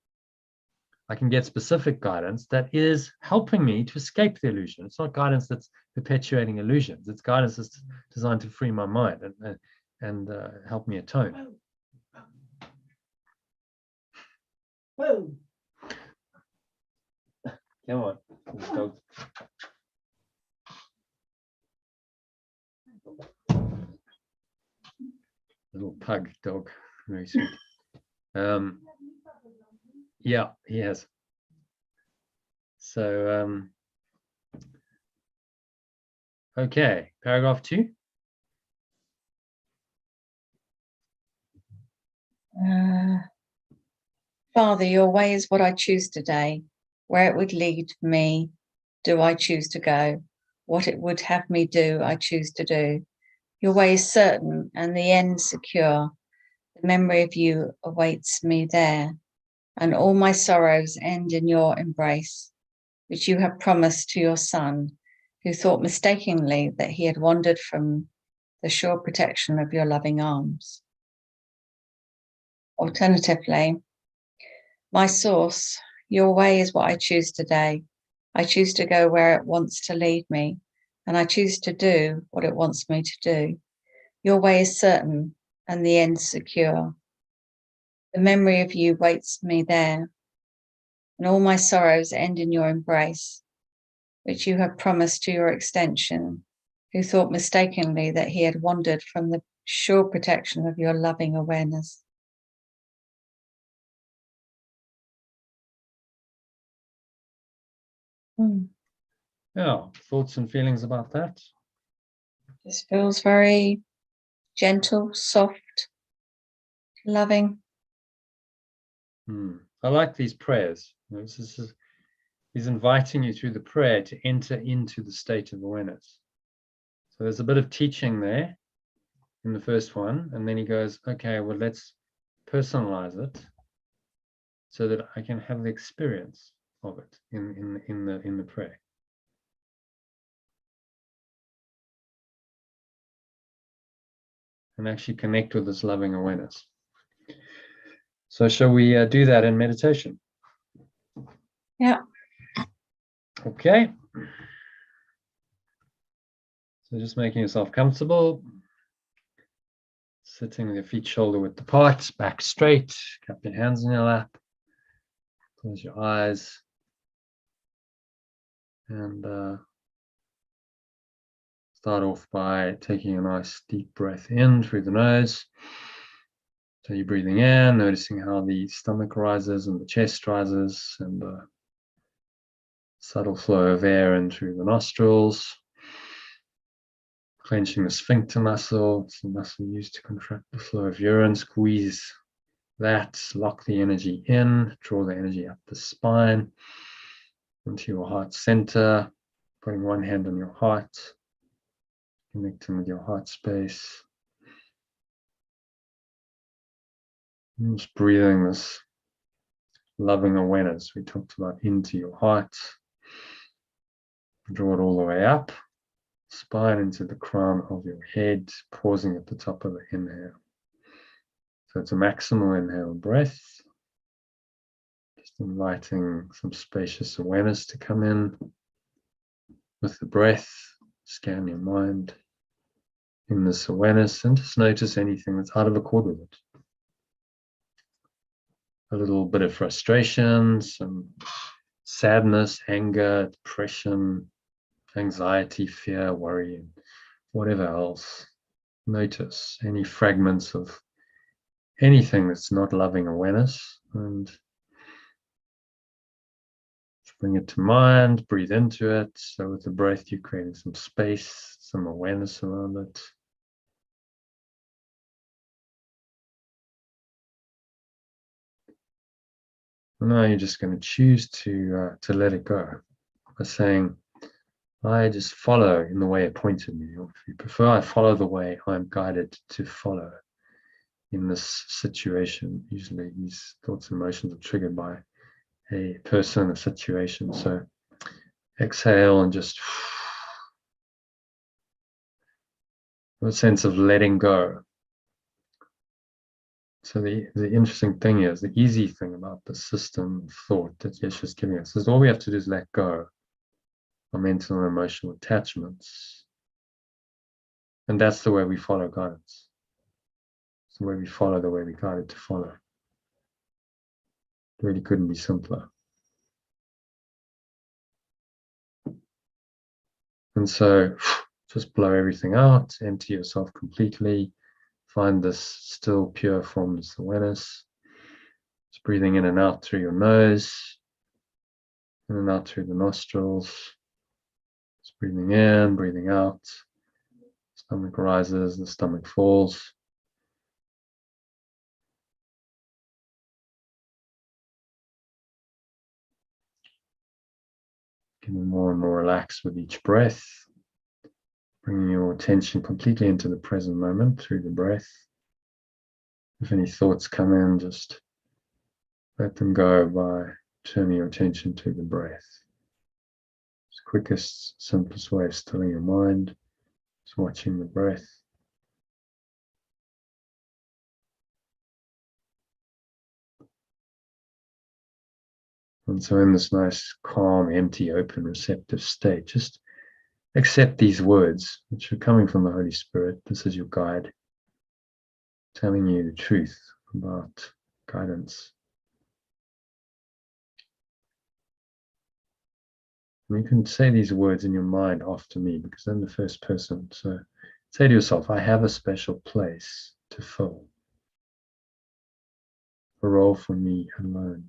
I can get specific guidance that is helping me to escape the illusion. It's not guidance that's perpetuating illusions. It's guidance that's designed to free my mind and help me atone. Oh, Come on. Dog. Little pug dog, very sweet. Yeah, he has. So, okay, paragraph 2. Father, your way is what I choose today. Where it would lead me, do I choose to go? What it would have me do, I choose to do. Your way is certain and the end secure. The memory of you awaits me there, and all my sorrows end in your embrace, which you have promised to your son, who thought mistakenly that he had wandered from the sure protection of your loving arms. Alternatively, my source, your way is what I choose today. I choose to go where it wants to lead me, and I choose to do what it wants me to do. Your way is certain and the end secure. The memory of you waits me there, and all my sorrows end in your embrace, which you have promised to your extension, who thought mistakenly that he had wandered from the sure protection of your loving awareness. Yeah, thoughts and feelings about that? This feels very gentle, soft, loving. I like these prayers. You know, he's inviting you through the prayer to enter into the state of awareness. So there's a bit of teaching there in the first one, and then he goes, okay, well, let's personalize it. so that I can have the experience of it in the prayer. And actually connect with this loving awareness. So shall we do that in meditation? Yeah. Okay. So just making yourself comfortable. Sitting with your feet shoulder width apart, back straight, cup your hands in your lap, close your eyes, and start off by taking a nice deep breath in through the nose. So you're breathing in, noticing how the stomach rises and the chest rises, and the subtle flow of air in through the nostrils. Clenching the sphincter muscle, it's the muscle used to contract the flow of urine. Squeeze that, lock the energy in, draw the energy up the spine into your heart center, putting one hand on your heart, connecting with your heart space. And just breathing this loving awareness we talked about into your heart. Draw it all the way up, spine into the crown of your head, pausing at the top of the inhale. So it's a maximal inhale breath. Just inviting some spacious awareness to come in with the breath. Scan your mind in this awareness and just notice anything that's out of accord with it. A little bit of frustration, some sadness, anger, depression, anxiety, fear, worry, and whatever else. Notice any fragments of anything that's not loving awareness, and bring it to mind, breathe into it. So with the breath, you're creating some space, some awareness around it. And now you're just going to choose to let it go by saying, I just follow in the way it pointed me. Or if you prefer, I follow the way I'm guided to follow in this situation. Usually these thoughts and emotions are triggered by a person, a situation. So exhale and just a sense of letting go. So the interesting thing is, the easy thing about the system of thought that Yeshua's giving us is all we have to do is let go of mental and emotional attachments. And that's the way we follow guidance. It's the way we follow the way we guided to follow. It really couldn't be simpler. And so just blow everything out, empty yourself completely, find this still pure formless awareness. Just breathing in and out through your nose, in and out through the nostrils. Just breathing in, breathing out. Stomach rises, the stomach falls. Getting more and more relaxed with each breath. Bringing your attention completely into the present moment through the breath. If any thoughts come in, just let them go by turning your attention to the breath. It's the quickest, simplest way of stilling your mind is watching the breath. And so in this nice, calm, empty, open, receptive state, just accept these words, which are coming from the Holy Spirit. This is your guide, telling you the truth about guidance. And you can say these words in your mind after me, because I'm the first person. So say to yourself, I have a special place to fill, a role for me alone.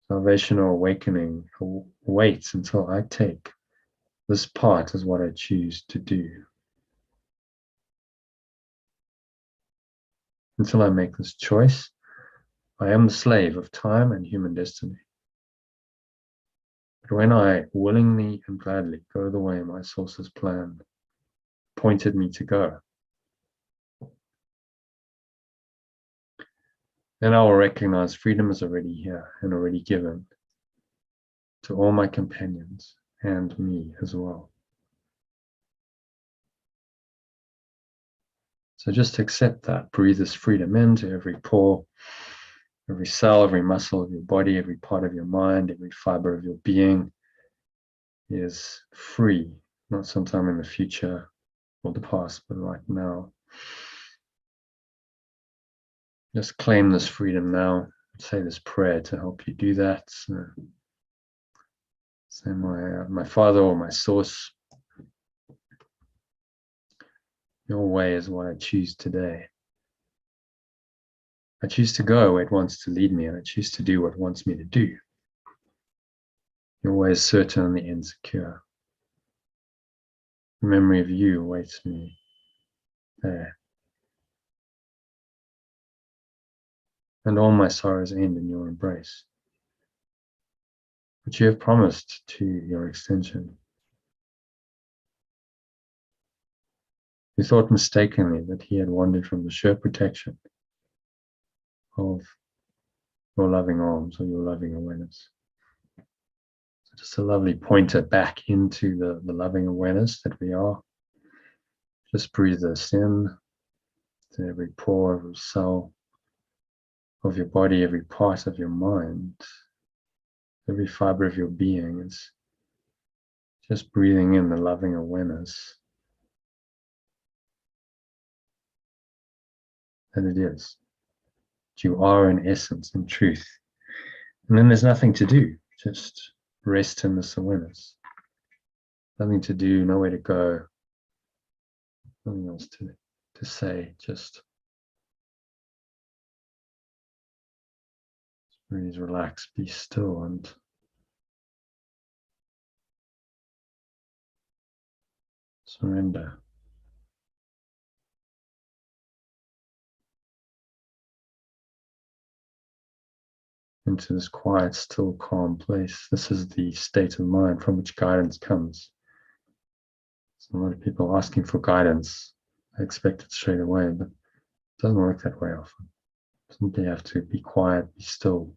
Salvation or awakening waits until I take this part as what I choose to do. Until I make this choice, I am the slave of time and human destiny. But when I willingly and gladly go the way my source has planned, pointed me to go, then I will recognize freedom is already here and already given to all my companions and me as well. So just accept that. Breathe this freedom into every pore, every cell, every muscle of your body, every part of your mind, every fiber of your being is free, not sometime in the future or the past, but right now. Just claim this freedom now. Say this prayer to help you do that. So, say my Father or my source, your way is what I choose today. I choose to go where it wants to lead me, and I choose to do what it wants me to do. Your way is certain and the end secure. The memory of you awaits me there. And all my sorrows end in your embrace, which you have promised to your extension. You thought mistakenly that he had wandered from the sure protection of your loving arms or your loving awareness. So just a lovely pointer back into the loving awareness that we are. Just breathe this in to every pore, every cell of your body, every part of your mind, every fiber of your being is just breathing in the loving awareness that it is. You are in essence, in truth. And then there's nothing to do, just rest in this awareness. Nothing to do, nowhere to go, nothing else to say, just breathe, relax, be still, and surrender. Into this quiet, still, calm place. This is the state of mind from which guidance comes. So a lot of people asking for guidance, I expect it straight away, but it doesn't work that way often. Simply have to be quiet, be still.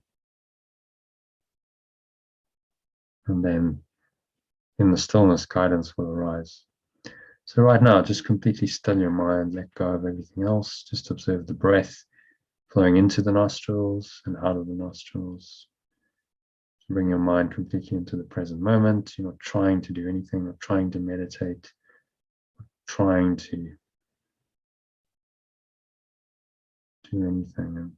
And then in the stillness, guidance will arise. So right now, just completely still your mind, let go of everything else, just observe the breath flowing into the nostrils and out of the nostrils. Bring your mind completely into the present moment. You're not trying to do anything, not trying to meditate, trying to do anything. And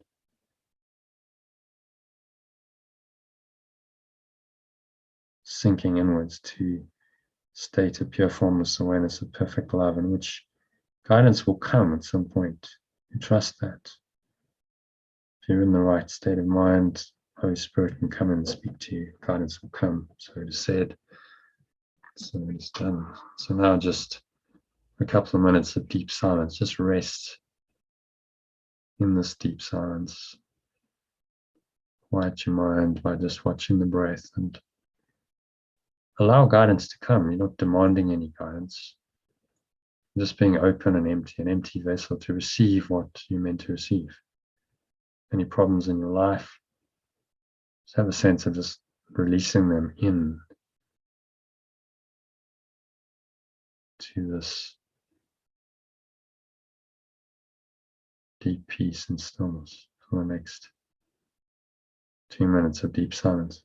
sinking inwards to state of pure formless awareness of perfect love, in which guidance will come at some point. You trust that. If you're in the right state of mind, Holy Spirit can come and speak to you. Guidance will come. So it is said. So it is done. So now just a couple of minutes of deep silence. Just rest in this deep silence. Quiet your mind by just watching the breath and allow guidance to come. You're not demanding any guidance. Just being open and empty, an empty vessel to receive what you're meant to receive. Any problems in your life, just have a sense of just releasing them in to this deep peace and stillness for the next 2 minutes of deep silence.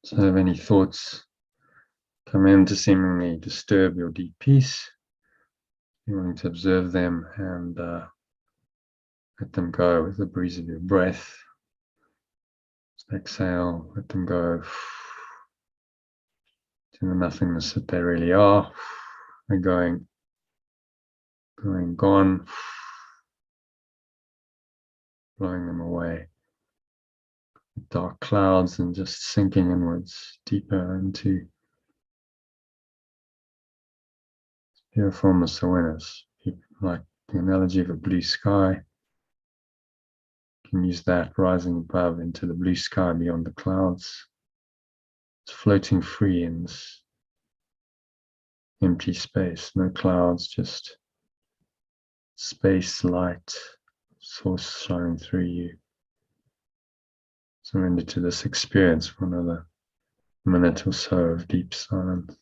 So if any thoughts come in to seemingly disturb your deep peace, you're willing to observe them and let them go with the breeze of your breath. Just exhale, let them go to the nothingness that they really are. They're going, gone, blowing them away. Dark clouds and just sinking inwards, deeper into pure formless awareness. Like the analogy of a blue sky, you can use that rising above into the blue sky beyond the clouds. It's floating free in this empty space, no clouds, just space, light, source shining through you. Surrender to this experience for another minute or so of deep silence.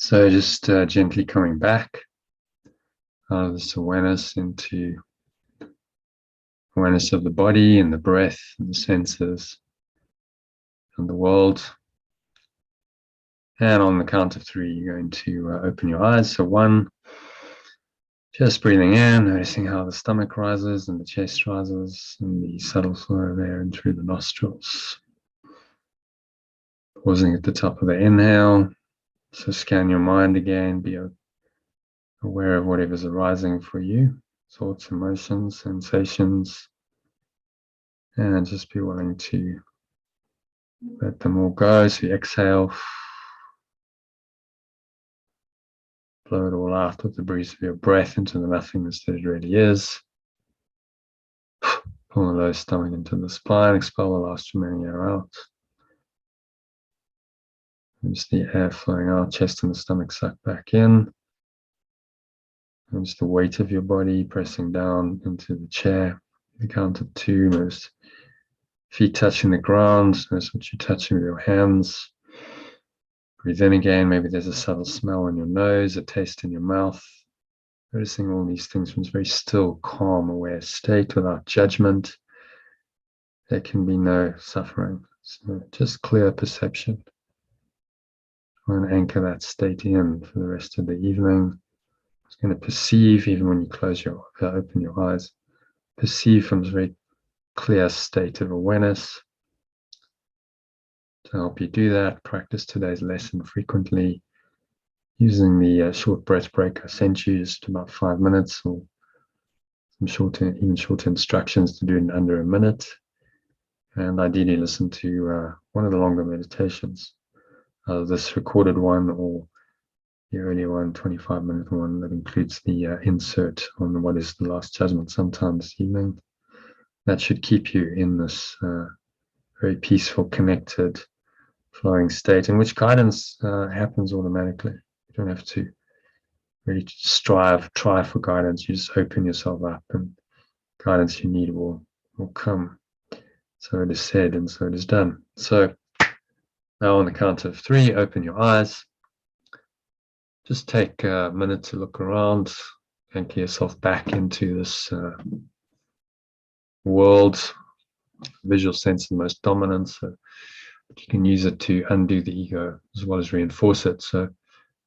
So just gently coming back out of this awareness into awareness of the body and the breath and the senses and the world. And on the count of 3, you're going to open your eyes. So 1, just breathing in, noticing how the stomach rises and the chest rises and the subtle flow of air in through the nostrils. Pausing at the top of the inhale. So scan your mind again, be aware of whatever's arising for you, thoughts, emotions, sensations, and just be willing to let them all go. So you exhale, blow it all out with the breeze of your breath into the nothingness that it really is. Pull the low stomach into the spine, expel the last remaining air out. And just the air flowing out, chest and the stomach suck back in. And just the weight of your body pressing down into the chair. The count of 2, most Feet touching the ground, notice what you're touching with your hands. Breathe in again, maybe there's a subtle smell in your nose, a taste in your mouth. Noticing all these things from a very still, calm, aware state without judgment. There can be no suffering, so just clear perception. Try and anchor that state in for the rest of the evening. It's going to perceive, even when you open your eyes, perceive from a very clear state of awareness. To help you do that, practice today's lesson frequently using the short breath break I sent you, just about 5 minutes, or some shorter, even shorter instructions to do it in under a minute. And ideally listen to one of the longer meditations, this recorded one or the earlier one, 25-minute one that includes the insert on what is the Last Judgment sometime this evening. That should keep you in this very peaceful, connected, flowing state in which guidance happens automatically. You don't have to really try for guidance. You just open yourself up and guidance you need will come. So it is said and so it is done. So now on the count of 3, open your eyes. Just take a minute to look around, anchor yourself back into this world. Visual sense is the most dominant, so you can use it to undo the ego as well as reinforce it. So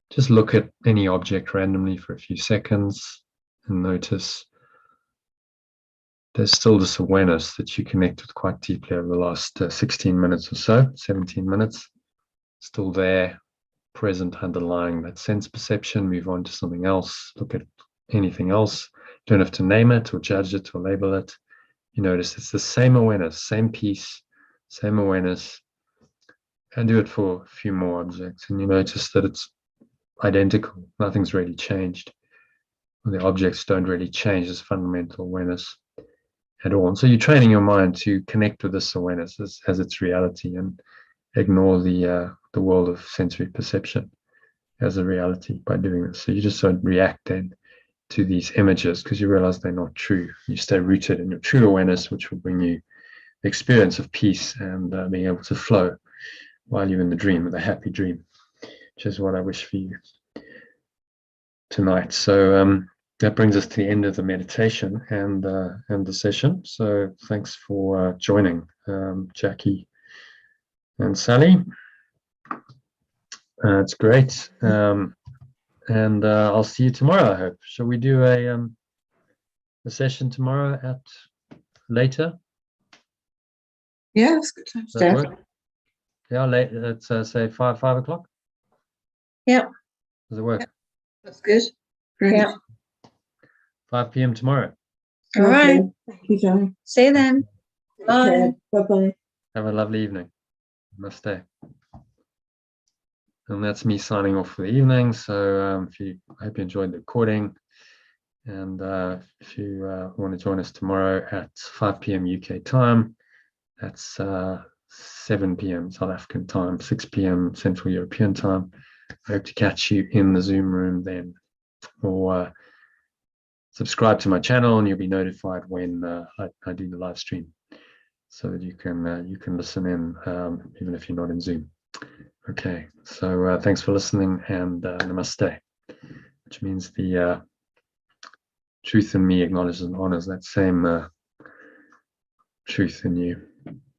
just look at any object randomly for a few seconds and notice there's still this awareness that you connected quite deeply over the last 16 minutes or so, 17 minutes, still there, present, underlying that sense perception. Move on to something else, look at anything else. You don't have to name it or judge it or label it. You notice it's the same awareness, same peace, same awareness, and do it for a few more objects. And you notice that it's identical, nothing's really changed. The objects don't really change this fundamental awareness at all. And so you're training your mind to connect with this awareness as its reality and ignore the world of sensory perception as a reality by doing this. So you just don't react then to these images because you realize they're not true. You stay rooted in your true awareness, which will bring you the experience of peace and being able to flow while you're in the dream, with a happy dream, which is what I wish for you tonight. So that brings us to the end of the meditation and the session. So thanks for joining, Jackie and Sally. It's great. And I'll see you tomorrow, I hope. Shall we do a session tomorrow at later? Yeah, it's a good time Does to that start. work? Yeah, late. Let's say 5 o'clock. Yeah. Does it work? Yeah. That's good. Great. Yeah. 5 p.m. tomorrow. All right. Thank you, Johnny. See you then. Bye. Bye-bye. Have a lovely evening. Namaste. And that's me signing off for the evening. So I hope you enjoyed the recording. And if you want to join us tomorrow at 5 p.m. UK time, that's 7 p.m. South African time, 6 p.m. Central European time. I hope to catch you in the Zoom room then. Or subscribe to my channel and you'll be notified when I do the live stream, so that you can listen in even if you're not in Zoom. Okay, so thanks for listening and namaste, which means the truth in me acknowledges and honors that same truth in you.